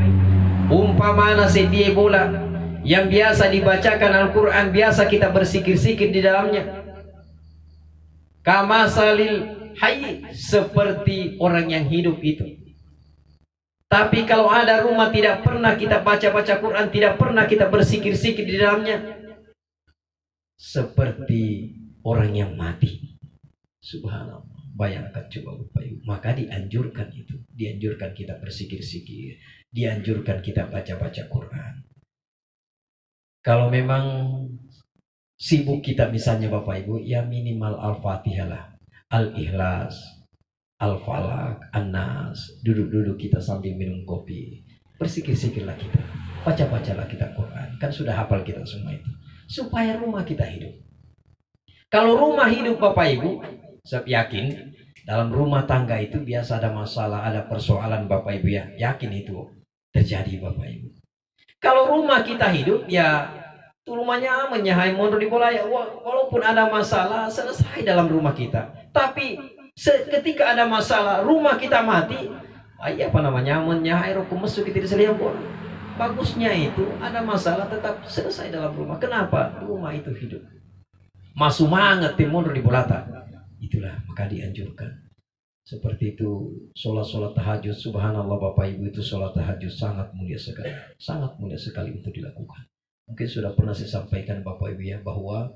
Umpamana sedia bola yang biasa dibacakan Al-Qur'an, biasa kita bersikir-sikir di dalamnya. Kamasalil hayy, seperti orang yang hidup itu. Tapi kalau ada rumah tidak pernah kita baca-baca Quran, tidak pernah kita bersikir-sikir di dalamnya, seperti orang yang mati. Subhanallah. Bayangkan coba Bapak Ibu. Maka dianjurkan itu, dianjurkan kita bersikir-sikir, dianjurkan kita baca-baca Quran. Kalau memang sibuk kita misalnya Bapak Ibu, ya minimal Al-Fatihah lah, Al-Ikhlas, Al-Falaq, An-Nas, duduk-duduk kita sambil minum kopi, bersikir-sikirlah kita, baca-bacalah kita Quran, kan sudah hafal kita semua itu, supaya rumah kita hidup. Kalau rumah hidup Bapak Ibu, saya yakin dalam rumah tangga itu biasa ada masalah, ada persoalan Bapak Ibu, ya yakin itu terjadi Bapak Ibu. Kalau rumah kita hidup, ya itu rumahnya menyahai mondor di bola, ya walaupun ada masalah selesai dalam rumah kita. Tapi ketika ada masalah, rumah kita mati, apa namanya, menyahai rokum mesuk tidak selimpur. Bagusnya itu ada masalah tetap selesai dalam rumah. Kenapa? Rumah itu hidup. Masuk mangat timur di bolata. Itulah maka dianjurkan. Seperti itu sholat tahajud. Subhanallah Bapak Ibu, itu sholat tahajud sangat mulia sekali. Sangat mulia sekali untuk dilakukan. Mungkin sudah pernah saya sampaikan Bapak Ibu ya, bahwa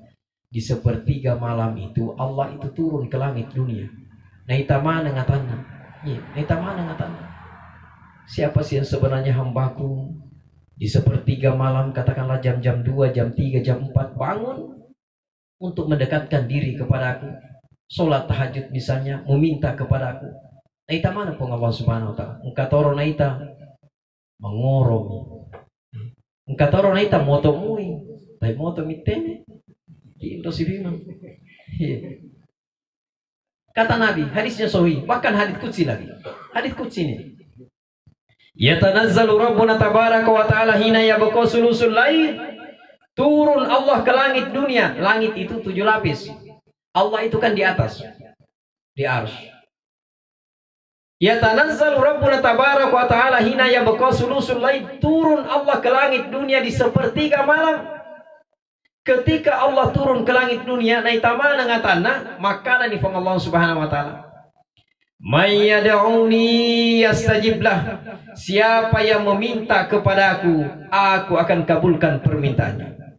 di sepertiga malam itu Allah itu turun ke langit dunia. Naitama nengatanna. Iya, naitama nengatanna. Siapa sih yang sebenarnya hambaku? Di sepertiga malam, katakanlah jam-jam 2, jam 3, jam 4, bangun untuk mendekatkan diri kepada aku. Sholat tahajud misalnya, meminta kepada aku. Naita mana pun Allah subhanahu wa ta'ala. Engkatoro naita mengoromi. Engkatoro naita moto mui. Tapi moto mitene. Di Indo Sibima. Kata Nabi, hadisnya sahih, bahkan hadis qudsi lagi. Hadis qudsi ini. Yatanazzalu Rabbuna tabaraka wa ta'ala hina yabqa sulusul lail. Turun Allah ke langit dunia. Langit itu 7 lapis. Allah itu kan di atas. Di arsy. Yatanazzalu Rabbuna tabaraka wa ta'ala hina yabqa sulusul lail. Turun Allah ke langit dunia di sepertiga malam. Ketika Allah turun ke langit dunia, naitama nangatana, maka nani fang Allah subhanahu wa ta'ala. May yad'uni yastajiblah. Siapa yang meminta kepada aku akan kabulkan permintaannya.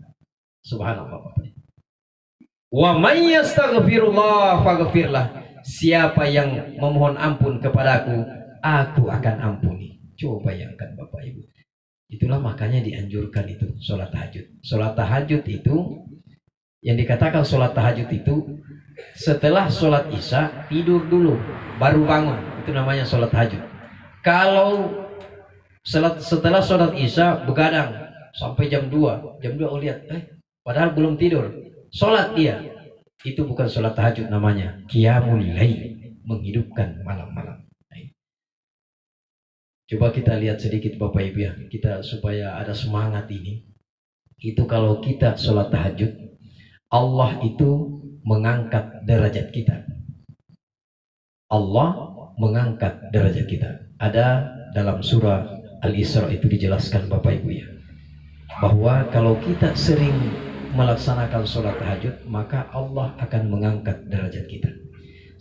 Subhanallah. Wa may yastaghfirullah faghfirlah. Siapa yang memohon ampun kepada aku akan ampuni. Coba bayangkan Bapak Ibu. Itulah makanya dianjurkan itu sholat tahajud. Sholat tahajud itu, yang dikatakan sholat tahajud itu, setelah sholat isya tidur dulu, baru bangun. Itu namanya sholat tahajud. Kalau setelah sholat isya begadang sampai jam 2 oh lihat, padahal belum tidur, sholat dia. Itu bukan sholat tahajud namanya. Qiyamul lail, menghidupkan malam-malam. Coba kita lihat sedikit Bapak Ibu ya, kita supaya ada semangat ini. Itu kalau kita sholat tahajud, Allah itu mengangkat derajat kita. Allah mengangkat derajat kita. Ada dalam surah Al-Isra itu dijelaskan Bapak Ibu ya, bahwa kalau kita sering melaksanakan sholat tahajud, maka Allah akan mengangkat derajat kita.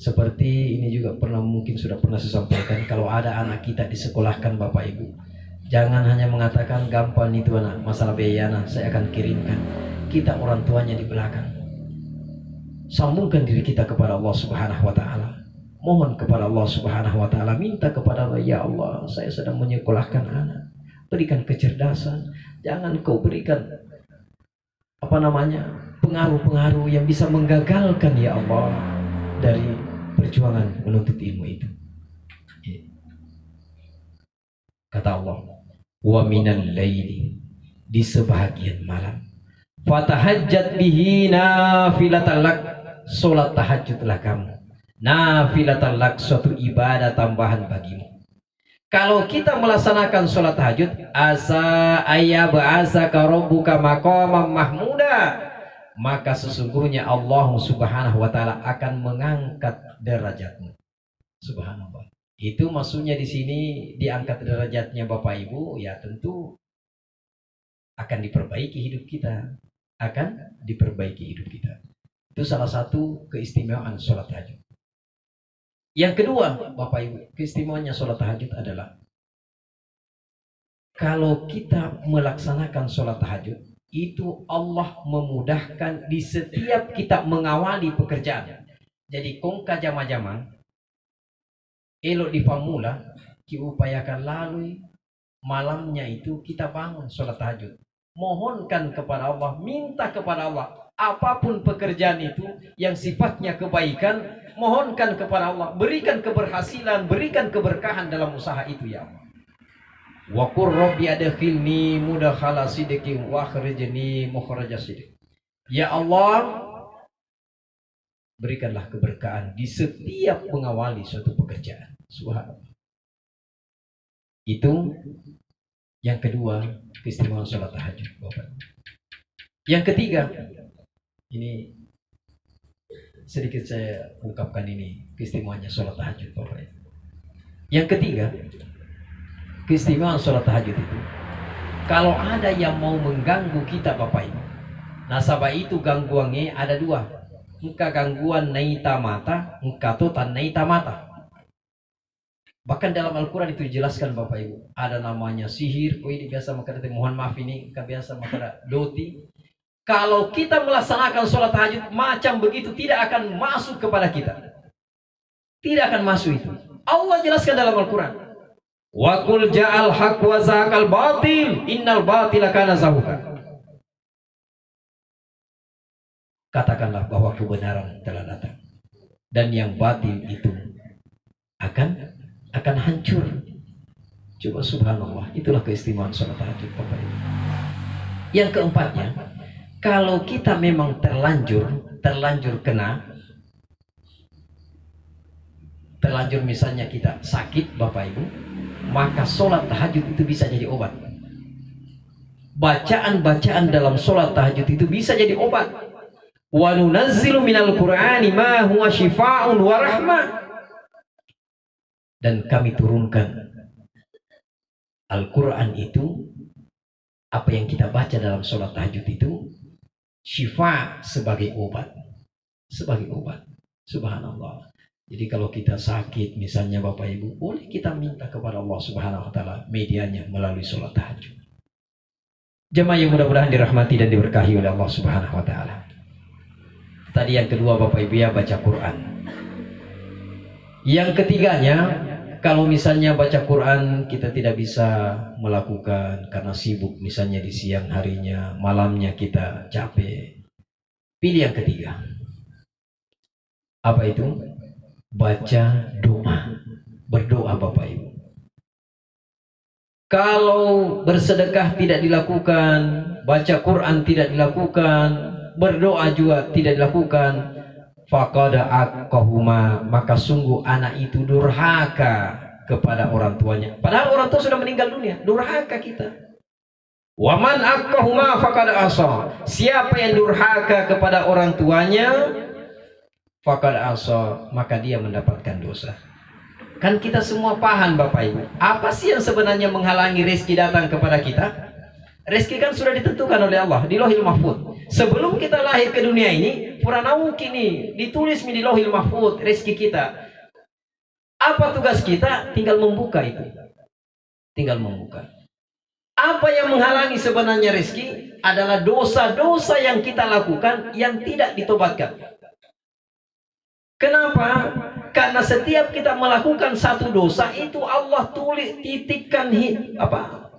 Seperti ini juga mungkin sudah pernah saya sampaikan, kalau ada anak kita disekolahkan Bapak Ibu, jangan hanya mengatakan gampang itu anak, masalah biaya saya akan kirimkan. Kita orang tuanya di belakang. Sambungkan diri kita kepada Allah subhanahu wa ta'ala. Mohon kepada Allah subhanahu wa ta'ala, minta kepada Allah, ya Allah, saya sedang menyekolahkan anak. Berikan kecerdasan, jangan kau berikan pengaruh-pengaruh yang bisa menggagalkan ya Allah dari perjuangan menuntut ilmu itu. Kata Allah, wa minal laili, di sebahagian malam, fatahajjat bihi nafilatan lak, salat tahajudlah kamu, nafilatan lak, suatu ibadah tambahan bagimu. Kalau kita melaksanakan salat tahajud, asa ayyab'asaka rabbuka maqaman mahmuda, maka sesungguhnya Allah subhanahu wa ta'ala akan mengangkat derajatmu. Subhanallah. Itu maksudnya di sini diangkat derajatnya Bapak Ibu, ya tentu akan diperbaiki hidup kita. Akan diperbaiki hidup kita. Itu salah satu keistimewaan sholat tahajud. Yang kedua Bapak Ibu, keistimewaannya sholat tahajud adalah kalau kita melaksanakan sholat tahajud, itu Allah memudahkan di setiap kita mengawali pekerjaan. Jadi kongka jama-jama elok di pamula, diupayakan lalu malamnya itu kita bangun sholat tahajud. Mohonkan kepada Allah, minta kepada Allah, apapun pekerjaan itu yang sifatnya kebaikan, mohonkan kepada Allah, berikan keberhasilan, berikan keberkahan dalam usaha itu ya Allah. Wa qur rabbi adkhilni mudkhala sidqin wa akhrijni mukhraja sidq. Ya Allah, berikanlah keberkahan di setiap mengawali suatu pekerjaan. Subhanallah. Itu yang kedua, keistimewaan sholat tahajud Bapak. Yang ketiga, ini sedikit saya ungkapkan ini keistimewaannya sholat tahajud Bapak. Yang ketiga, keistimewaan sholat tahajud itu, kalau ada yang mau mengganggu kita Bapak Ibu, nasabah itu gangguannya ada dua. Engka gangguan naita mata, engka totan naita mata. Bahkan dalam Al-Quran itu dijelaskan Bapak Ibu, ada namanya sihir. Ini biasa maka mohon maaf ini, engka biasa maka doti. Kalau kita melaksanakan sholat tahajud macam begitu, tidak akan masuk kepada kita. Tidak akan masuk itu. Allah jelaskan dalam Al-Quran. Wa qul ja'al haq wa zahaqal batil innal batila kana zahuqa. Katakanlah bahwa kebenaran telah datang dan yang batil itu akan hancur. Coba subhanallah, itulah keistimewaan salat tahajud Bapak Ibu. Yang keempatnya, kalau kita memang terlanjur misalnya kita sakit Bapak Ibu, maka sholat tahajud itu bisa jadi obat. Bacaan-bacaan dalam sholat tahajud itu bisa jadi obat. Wa nunazzilu minal Qur'ani ma huwa shifaa'un wa rahmah. Dan kami turunkan Al-Quran itu, apa yang kita baca dalam sholat tahajud itu syifa, sebagai obat. Subhanallah. Jadi kalau kita sakit misalnya Bapak Ibu, boleh kita minta kepada Allah Subhanahu wa taala medianya melalui sholat tahajud. Jemaah yang mudah-mudahan dirahmati dan diberkahi oleh Allah Subhanahu wa taala. Tadi yang kedua Bapak Ibu ya, baca Quran. Yang ketiganya, kalau misalnya baca Quran kita tidak bisa melakukan karena sibuk, misalnya di siang harinya, malamnya kita capek, pilih yang ketiga. Apa itu? Baca doa, berdoa Bapak Ibu. Kalau bersedekah tidak dilakukan, baca Quran tidak dilakukan, berdoa juga tidak dilakukan, faqad aqahuma, maka sungguh anak itu durhaka kepada orang tuanya. Padahal orang tua sudah meninggal dunia, durhaka kita. Wa man aqahuma faqad asa, siapa yang durhaka kepada orang tuanya, faqad asa, maka dia mendapatkan dosa. Kan kita semua paham Bapak Ibu, apa sih yang sebenarnya menghalangi rezeki datang kepada kita? Rezeki kan sudah ditentukan oleh Allah di Lauhil Mahfuz. Sebelum kita lahir ke dunia ini, Puranau kini ditulis di Lauhil Mahfuz rezeki kita. Apa tugas kita? Tinggal membuka itu. Tinggal membuka. Apa yang menghalangi sebenarnya rezeki adalah dosa-dosa yang kita lakukan yang tidak ditobatkan. Kenapa? Karena setiap kita melakukan satu dosa itu Allah tulis, titikkan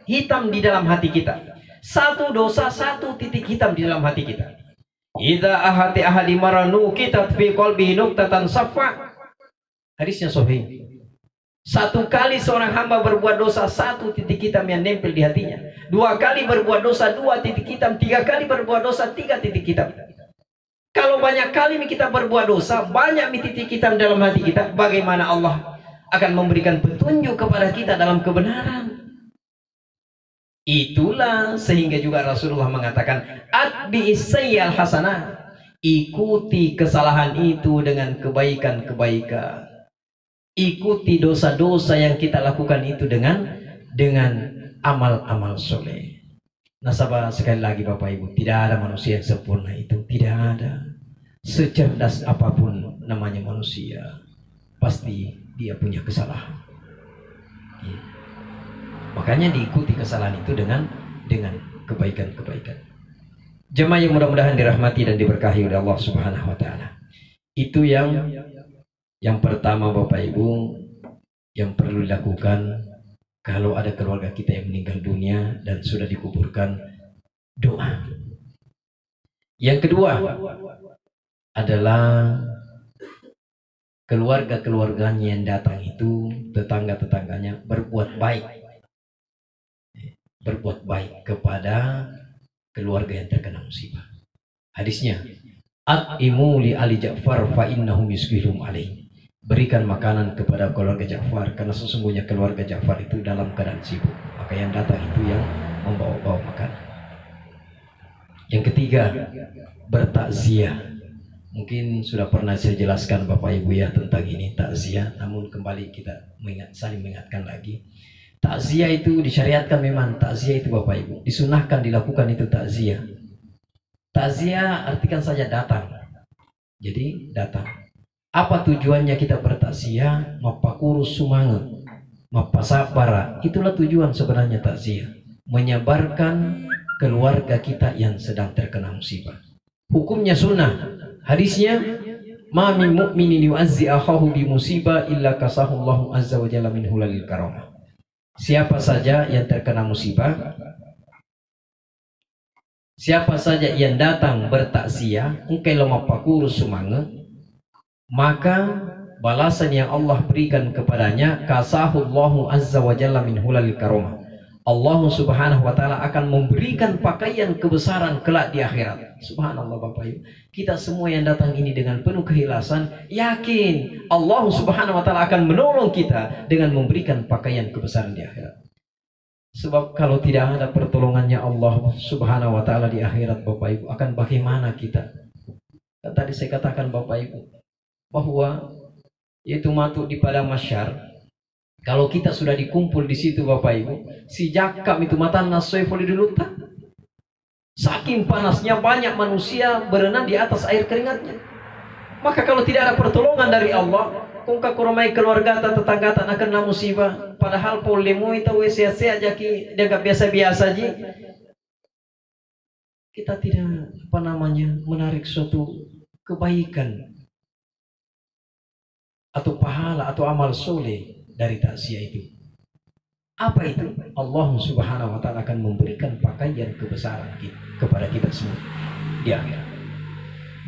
hitam di dalam hati kita. Satu dosa, satu titik hitam di dalam hati kita. Idza ahati ahadi maranu kita fi qalbihi nuqtatan saffa. Hadisnya sahih. Satu kali seorang hamba berbuat dosa, satu titik hitam yang nempel di hatinya. Dua kali berbuat dosa, dua titik hitam. Tiga kali berbuat dosa, tiga titik hitam. Kalau banyak kali kita berbuat dosa, banyak titik hitam dalam hati kita, bagaimana Allah akan memberikan petunjuk kepada kita dalam kebenaran? Itulah sehingga juga Rasulullah mengatakan, atbi'is sayyi'al hasanah, ikuti kesalahan itu dengan kebaikan-kebaikan. Ikuti dosa-dosa yang kita lakukan itu dengan amal-amal soleh. Nasabah, sekali lagi Bapak Ibu, tidak ada manusia yang sempurna, itu tidak ada. Secerdas apapun namanya manusia, pasti dia punya kesalahan. Ya. Makanya diikuti kesalahan itu dengan kebaikan-kebaikan. Jemaah yang mudah-mudahan dirahmati dan diberkahi oleh Allah Subhanahu wa taala. Itu yang pertama Bapak Ibu yang perlu dilakukan kalau ada keluarga kita yang meninggal dunia dan sudah dikuburkan, doa. Yang kedua adalah keluarga-keluarganya yang datang itu, tetangga-tetangganya, berbuat baik. Berbuat baik kepada keluarga yang terkena musibah. Hadisnya, at'imu li ali Ja'far fa innahum yusbihum alaih. Berikan makanan kepada keluarga Ja'far karena sesungguhnya keluarga Ja'far itu dalam keadaan sibuk. Maka yang datang itu yang membawa-bawa makanan. Yang ketiga, bertakziah. Mungkin sudah pernah saya jelaskan Bapak Ibu ya tentang ini takziah, namun kembali kita saling mengingatkan lagi. Takziah itu disyariatkan memang, takziah itu Bapak Ibu disunahkan dilakukan itu takziah. Takziah artikan saja datang. Jadi datang. Apa tujuannya kita bertakziah? Mapakurus sumangat, mapasabara. Itulah tujuan sebenarnya takziah. Menyabarkan keluarga kita yang sedang terkena musibah. Hukumnya sunnah. Hadisnya, ma min mu'minin yu'azzi akhahu bi musibah illa kasahullahu azza wa jalla minhu lil karamah. siapa saja yang terkena musibah, siapa saja yang datang bertakziah, engkai lemah pakuru sumange, maka balasan yang Allah berikan kepadanya, kasahullahu azza wa jalla min hulalil karomah. Allah subhanahu wa ta'ala akan memberikan pakaian kebesaran kelak di akhirat. Subhanallah Bapak Ibu, kita semua yang datang ini dengan penuh keikhlasan, yakin Allah subhanahu wa ta'ala akan menolong kita dengan memberikan pakaian kebesaran di akhirat. Sebab kalau tidak ada pertolongannya Allah subhanahu wa ta'ala di akhirat Bapak Ibu, akan bagaimana kita? Dan tadi saya katakan Bapak Ibu, bahwa yaitu matuk di padang mahsyar, kalau kita sudah dikumpul di situ Bapak Ibu, si jakam itu mata nasoiful diluta, saking panasnya banyak manusia berenang di atas air keringatnya. Maka kalau tidak ada pertolongan dari Allah, kungka kurmai keluarga tetangga tak kena musibah, padahal polemu itu wesiase aja ki dia gak biasa-biasa aja. Kita tidak menarik suatu kebaikan atau pahala atau amal soleh dari takziah itu. Apa itu? Allah subhanahu wa ta'ala akan memberikan pakaian kebesaran kepada kita semua di akhirat.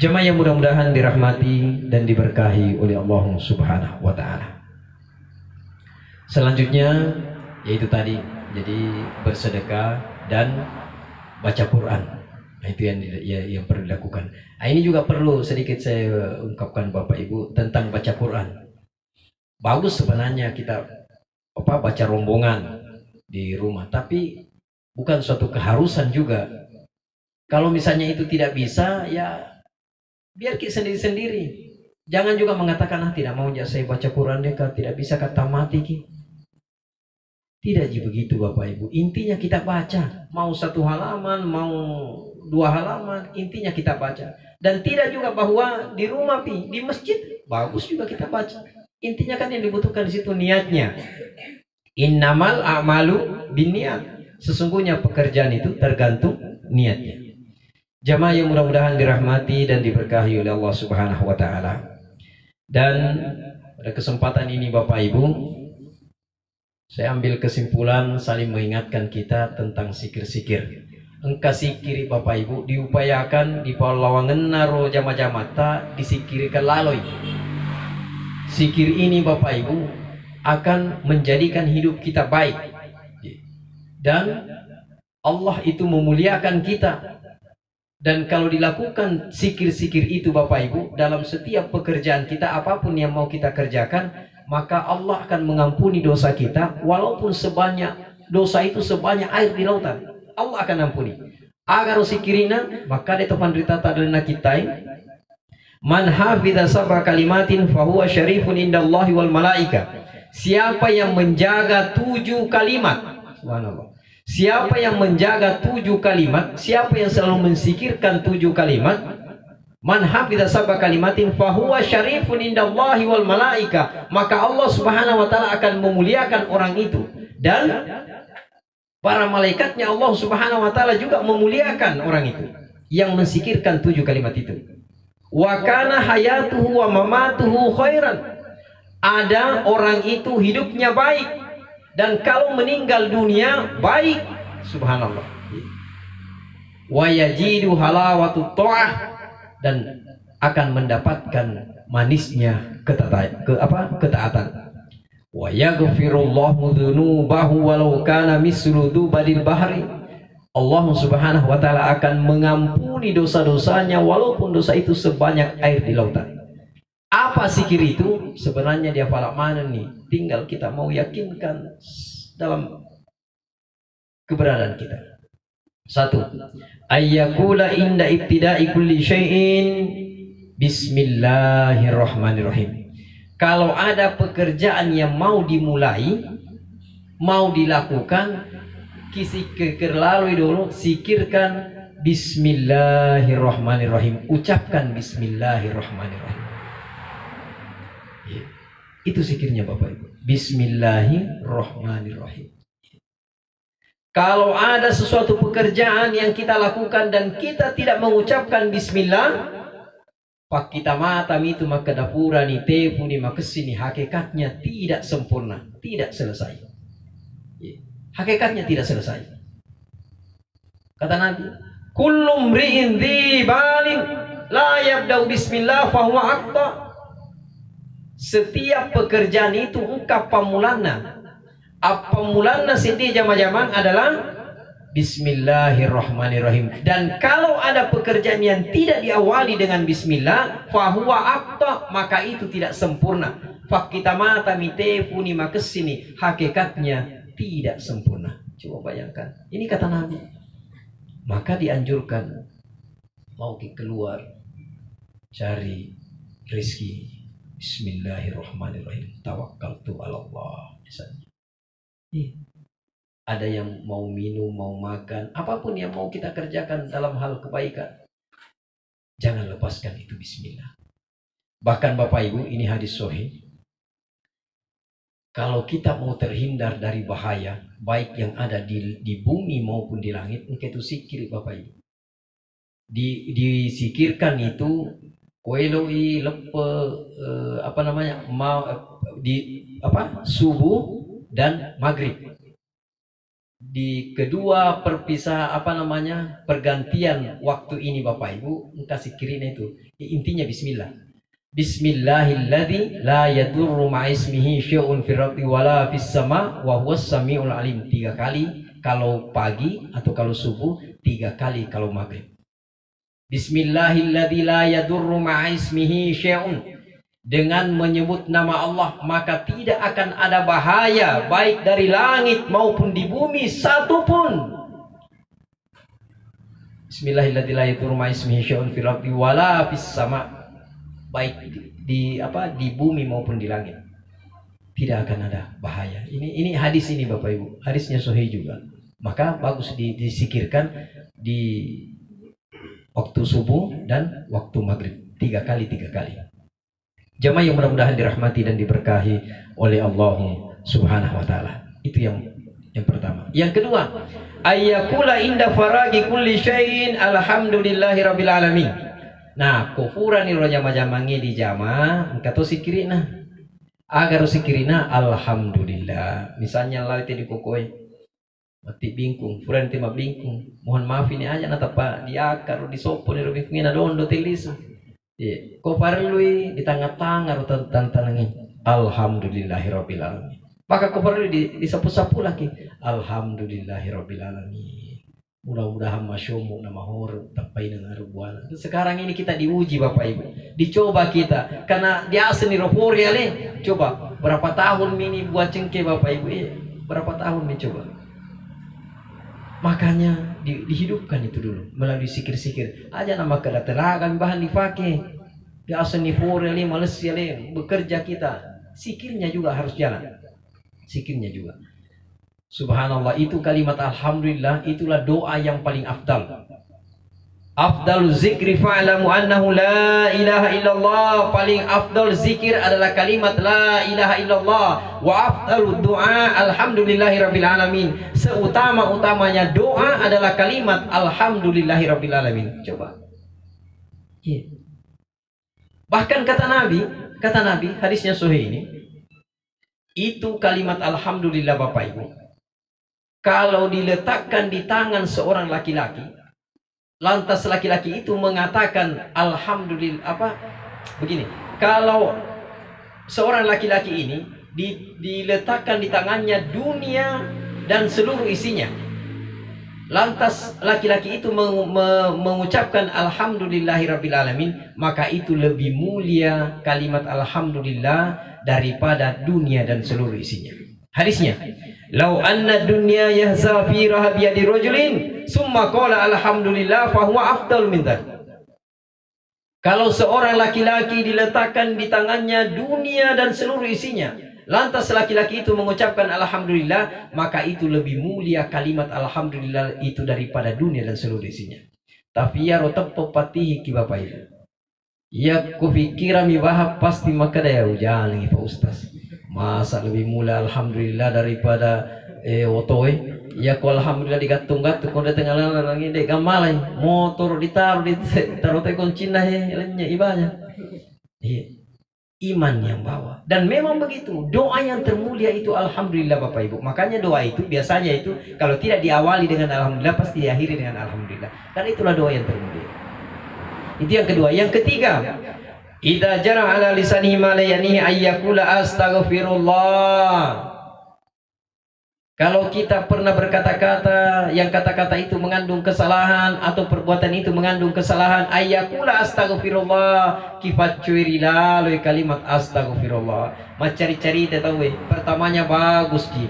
Jemaah yang mudah-mudahan dirahmati dan diberkahi oleh Allah subhanahu wa ta'ala. Selanjutnya yaitu tadi, jadi bersedekah dan baca Quran. Nah, itu yang perlu dilakukan. Nah, ini juga perlu sedikit saya ungkapkan Bapak Ibu tentang baca Quran. Bagus sebenarnya kita baca rombongan di rumah, tapi bukan suatu keharusan juga. Kalau misalnya itu tidak bisa, ya biar kita sendiri-sendiri. Jangan juga mengatakan tidak mau saya baca Quran deh, tidak bisa kata mati ki. Tidak begitu Bapak Ibu. Intinya kita baca, mau 1 halaman, mau 2 halaman, intinya kita baca. Dan tidak juga bahwa di rumah di masjid bagus juga kita baca. Intinya kan yang dibutuhkan di situ niatnya. Innamal a'malu binniyat. Sesungguhnya pekerjaan itu tergantung niatnya. Jamaah yang mudah-mudahan dirahmati dan diberkahi oleh Allah subhanahu wa ta'ala. Dan pada kesempatan ini Bapak Ibu, saya ambil kesimpulan saling mengingatkan kita tentang sikir-sikir. Engka sikiri Bapak Ibu diupayakan di palawangan naro jama-jamata disikirikan laloi. Sikir ini Bapak Ibu akan menjadikan hidup kita baik. Dan Allah itu memuliakan kita. Dan kalau dilakukan sikir-sikir itu Bapak Ibu dalam setiap pekerjaan kita, apapun yang mau kita kerjakan, maka Allah akan mengampuni dosa kita, walaupun sebanyak dosa itu sebanyak air di lautan. Allah akan ampuni. Agar sikirina maka di topan rita tadana kitain man hafidha sab'a kalimatin fahuwa syarifun indallahi wal malaika. Siapa yang menjaga 7 kalimat, subhanallah. Siapa yang menjaga 7 kalimat, siapa yang selalu mensikirkan 7 kalimat, man hafidha sab'a kalimatin fahuwa syarifun indallahi wal malaika, maka Allah subhanahu wa ta'ala akan memuliakan orang itu. Dan para malaikatnya Allah subhanahu wa ta'ala juga memuliakan orang itu yang mensikirkan 7 kalimat itu. Wa kana hayatuhu wa mamatuhu khairan. Ada orang itu hidupnya baik, dan kalau meninggal dunia baik. Subhanallah. Wa yajidu halawatu ta'ah, dan akan mendapatkan manisnya ketaatan. Wa yaghfirullahu dzunubahu walau kana mislu dzubadil bahri. Allah subhanahu wa ta'ala akan mengampuni dosa-dosanya walaupun dosa itu sebanyak air di lautan. Apa sikir itu? Sebenarnya dia falak mana nih? Tinggal kita mau yakinkan dalam keberadaan kita. 1. Ayyakula inda ibtida'i kulli syai'in bismillahirrahmanirrahim. Kalau ada pekerjaan yang mau dimulai, mau dilakukan, kisikir lalui dulu, sikirkan bismillahirrahmanirrahim. Ucapkan bismillahirrahmanirrahim. Itu zikirnya Bapak Ibu. Bismillahirrahmanirrahim. Kalau ada sesuatu pekerjaan yang kita lakukan dan kita tidak mengucapkan bismillah, pak kita mata itu maka dapura ni tepu ni maka sini, hakikatnya tidak sempurna, tidak selesai. Hakikatnya tidak selesai. Kata Nabi, kullu mri'in dhi balin la yabda'u bismillah fahuwa aqta. Setiap pekerjaan itu ungkap pamulana. Apa mulana sindi jama-jama adalah Bismillahirrahmanirrahim. Dan kalau ada pekerjaan yang tidak diawali dengan Bismillah, fahuwa aqta, maka itu tidak sempurna. Fakita mata mite puni makesini, hakikatnya tidak sempurna. Coba bayangkan, ini kata Nabi. Maka dianjurkan mau keluar cari rezeki, Bismillahirrahmanirrahim, tawakkaltu ala Allah. Misalnya, ada yang mau minum, mau makan, apapun yang mau kita kerjakan dalam hal kebaikan, jangan lepaskan itu Bismillah. Bahkan Bapak Ibu, ini hadis sahih. Kalau kita mau terhindar dari bahaya, baik yang ada di bumi maupun di langit, itu sikir Bapak Ibu. Disikirkan itu kueloi lepe subuh dan maghrib. Di kedua pergantian waktu ini Bapak Ibu, kasih kirin itu intinya Bismillah. Bismillahilladzi la yadurru ma'ismihi syai'un fil ardi wala fis sama wa huwas samiul alim. 3 kali kalau pagi atau kalau subuh, 3 kali kalau maghrib. Bismillahilladzi la yadurru ma'ismihi syai'un. Dengan menyebut nama Allah, maka tidak akan ada bahaya baik dari langit maupun di bumi satupun. Bismillahilladzi la yadurru ma'ismihi syai'un fil ardi wala fis sama, baik di bumi maupun di langit, tidak akan ada bahaya. Ini hadis ini Bapak Ibu, hadisnya sahih juga. Maka bagus disikirkan di waktu subuh dan waktu maghrib, 3 kali. Jamaah yang mudah-mudahan dirahmati dan diberkahi oleh Allah Subhanahu wa taala. Itu yang pertama. Yang kedua, ayyakula inda faragi kulli syai'in alhamdulillahi rabbil alamin. Nah, kufuran ni jama-jamangi di jama, kata sikirina. Agar sikirina alhamdulillah. Misalnya lah itu di kokoi, mati bingkung, furan tema bingkung. Mohon maaf ini aja nata pak di akar di sopo ni robik ngina dondo tilis. Ko parlui di tengah-tengah tantanangin. Alhamdulillahirabbil alamin. Maka ko parlui di sapu-sapu lagi. Alhamdulillahirabbil alamin. Mudah-mudahan masyomu nama hor tapai dengan rubuan. Sekarang ini kita diuji Bapak Ibu, dicoba kita karena dia seni ropor ya le. Coba berapa tahun ini buat cengke Bapak Ibu, berapa tahun nih coba. Makanya dihidupkan itu dulu melalui sikir-sikir. Aja nama kedatelagan bahan dipakai. Dia seni ropor ya le, males ya le, bekerja kita. Sikirnya juga harus jalan. Sikirnya juga. Subhanallah, itu kalimat alhamdulillah itulah doa yang paling afdal. Afdal zikri fa'lamu annahu la ilaha illallah. Paling afdal zikir adalah kalimat la ilaha illallah. Wa afdalu doa alhamdulillahi rabbil alamin. Seutama-utamanya doa adalah kalimat alhamdulillahi rabbil alamin. Coba. Bahkan kata Nabi hadisnya sahih ini, itu kalimat alhamdulillah Bapak Ibu, kalau diletakkan di tangan seorang laki-laki, lantas laki-laki itu mengatakan alhamdulillah begini, kalau seorang laki-laki ini diletakkan di tangannya dunia dan seluruh isinya, lantas laki-laki itu mengucapkan alhamdulillahirabbil alamin, maka itu lebih mulia kalimat alhamdulillah daripada dunia dan seluruh isinya. Hadisnya, lau anna dunya yahza fi rahabiyadi rajulin summa qala alhamdulillah fahuwa afdal min dzalik. Kalau seorang laki-laki diletakkan di tangannya dunia dan seluruh isinya, lantas laki-laki itu mengucapkan alhamdulillah, maka itu lebih mulia kalimat alhamdulillah itu daripada dunia dan seluruh isinya. Tapi ya rotab patihi ki Bapak Ibu, ya kufikira mi bahap pasti maka daya ujan lagi Pak Ustaz. Masa lebih mulia alhamdulillah daripada otoe. Ya ko alhamdulillah digatung-gatung kon datang lagi dek gamalai motor ditaruh teh kuncinya ibanya. iman yang bawa. Dan memang begitu, doa yang termulia itu alhamdulillah Bapak Ibu. Makanya doa itu biasanya itu kalau tidak diawali dengan alhamdulillah pasti diakhiri dengan alhamdulillah. Karena itulah doa yang termulia. Itu yang kedua. Yang ketiga, idza jara ala lisanihi ma la yanihi ayyakula astaghfirullah. Kalau kita pernah berkata-kata yang kata-kata itu mengandung kesalahan atau perbuatan itu mengandung kesalahan, ayyakula astaghfirullah, kifat cuirila loy kalimat astaghfirullah. Macari-cari tahu pertamanya bagus ki,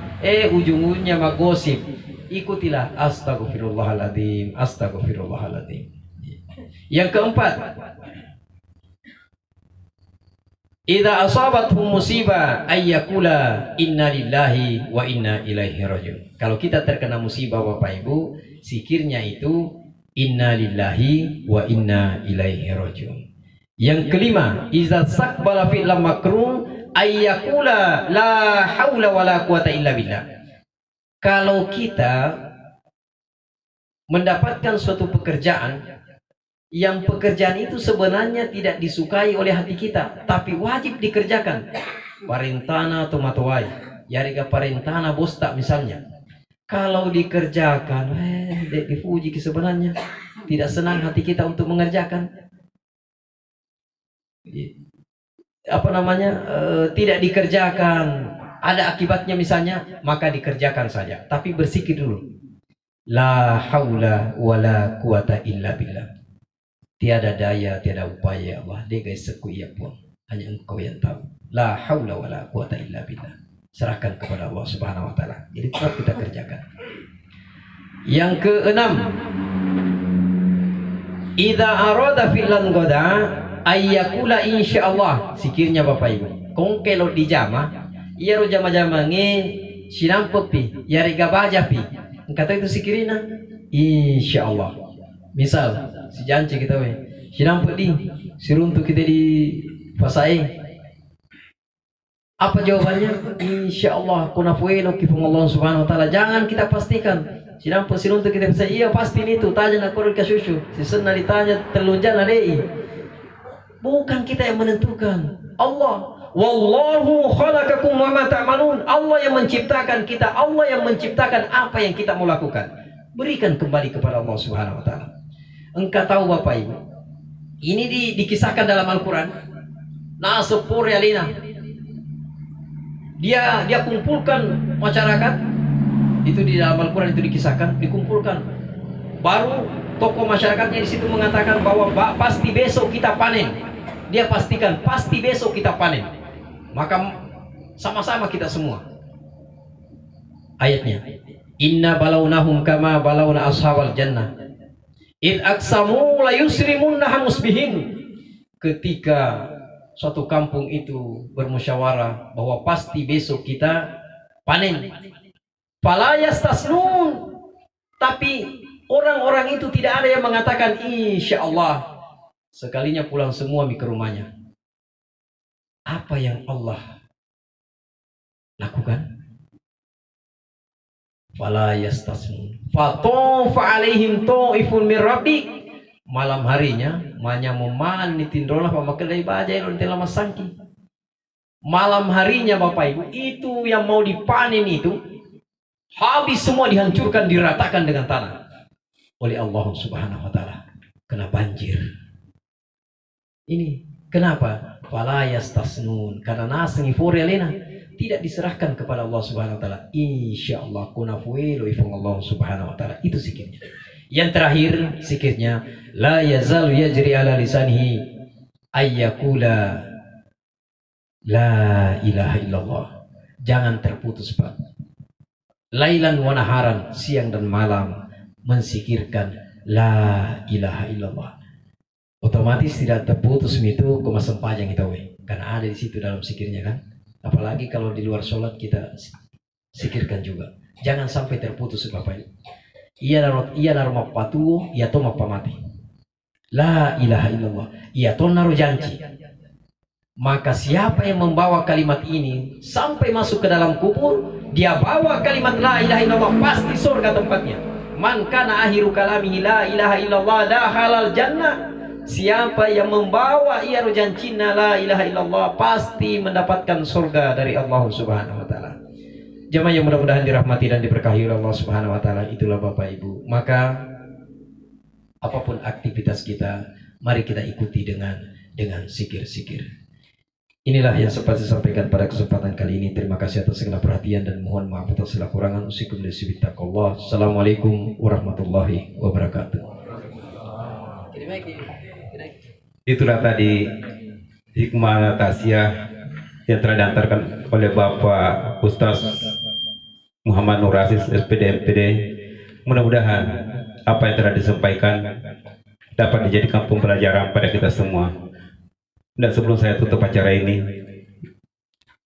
ujung-ujungnya magosip. Ikutilah astaghfirullahaladzim, astaghfirullahaladzim. Yang keempat, idza asabathum musibah ayyakula inna lillahi wa inna ilaihi rajiun. Kalau kita terkena musibah Bapak Ibu, zikirnya itu inna lillahi wa inna ilaihi rajiun. Yang kelima, idza saqbala fi'l makruh ayyakula la haula wala quwata illa billah. Kalau kita mendapatkan suatu pekerjaan yang pekerjaan itu sebenarnya tidak disukai oleh hati kita, tapi wajib dikerjakan. Parentana atau matuai, yariga parentana bosta misalnya. Kalau dikerjakan, dipuji sebenarnya. Tidak senang hati kita untuk mengerjakan. Tidak dikerjakan, ada akibatnya misalnya, maka dikerjakan saja. Tapi bersikir dulu. La haula wala quwata illa billah. Tiada daya, tiada upaya Allah. Dia guys sekuia pun. Hanya Engkau yang tahu. La haula wala quwata illa billah. Serahkan kepada Allah Subhanahu wa taala. Jadi tetap kita kerjakan. Yang keenam, idza arada fi'lan goda ayyakula insyaallah. Sikirnya Bapak Ibu. Kung kelo di jama, iya ro jama-jama nge sinampepi, ya rega baja pi. Kata itu sikirina insyaallah. Misal si janji kita sinampe di siruntu kita di pasai. Apa jawabannya? Insyaallah kuna fuelo ki Allah Subhanahu wa taala. Jangan kita pastikan sinampe siruntu kita bisa iya pasti itu tanya nak korek susu. Si senna ditanya telunjan adei. Bukan kita yang menentukan. Allah. Wallahu khalaqakum wa ma ta'malun. Allah yang menciptakan kita, Allah yang menciptakan apa yang kita mau lakukan. Berikan kembali kepada Allah Subhanahu wa taala. Engkau tahu Bapak Ibu, ini dikisahkan dalam Al-Quran. Nasupur Yalina, dia kumpulkan masyarakat itu di dalam Al-Quran itu dikisahkan, dikumpulkan. Baru tokoh masyarakatnya di situ mengatakan bahwa pasti besok kita panen. Dia pastikan pasti besok kita panen. Maka sama-sama kita semua. Ayatnya, inna balawnahum kama balawna ashabal jannah. Id aksamu la yusrimunnaha musbihin. Ketika suatu kampung itu bermusyawarah bahwa pasti besok kita panen. Fala yastasnun. Tapi orang-orang itu tidak ada yang mengatakan insyaallah. Sekalinya pulang semua ke rumahnya. Apa yang Allah lakukan? Fala yastasmun fatofa alaihim ta'ifun min rabbik. Malam harinya manya meman nitindolah pamakelai bajai lonte lama sangki. Malam harinya Bapak Ibu itu yang mau dipanen itu habis semua, dihancurkan, diratakan dengan tanah oleh Allah Subhanahu wa taala. Kena banjir. Ini kenapa? Fala yastasnun, karena nasengi forelena tidak diserahkan kepada Allah Subhanahu wa taala. Insyaallah kunafuelo ifung Allah Subhanahu wa taala. Itu zikirnya. Yang terakhir zikirnya la yazalu yajri ala lisanihi ayyakula la ilaha illallah. Jangan terputus Pak. Lailan wa naharan, siang dan malam mensikirkan la ilaha illallah. Otomatis tidak terputus itu kemasem panjang kita karena ada di situ dalam zikirnya kan. Apalagi kalau di luar sholat kita sikirkan juga. Jangan sampai terputus Bapak. Iya naruh patuh, iya to mapamati. La ilaha illallah. Iya to naruh janji. Maka siapa yang membawa kalimat ini sampai masuk ke dalam kubur, dia bawa kalimat la ilaha illallah, pasti surga tempatnya. Man kana akhiru kalamihi la ilaha illallah dakhalal jannah. Siapa yang membawa ia janjinya la ilaha illallah pasti mendapatkan surga dari Allah Subhanahu wa taala. Jemaah yang mudah-mudahan dirahmati dan diberkahi oleh Allah Subhanahu wa taala, itulah Bapak Ibu. Maka apapun aktivitas kita, mari kita ikuti dengan zikir-zikir. Inilah yang sempat saya sampaikan pada kesempatan kali ini. Terima kasih atas segala perhatian dan mohon maaf atas segala kurangan. Assalamualaikum warahmatullahi wabarakatuh. Itulah tadi hikmah tasiah yang telah diantarkan oleh Bapak Ustaz Muhammad Nur Aziz SPD MPD. Mudah-mudahan apa yang telah disampaikan dapat dijadikan pembelajaran pada kita semua. Dan sebelum saya tutup acara ini,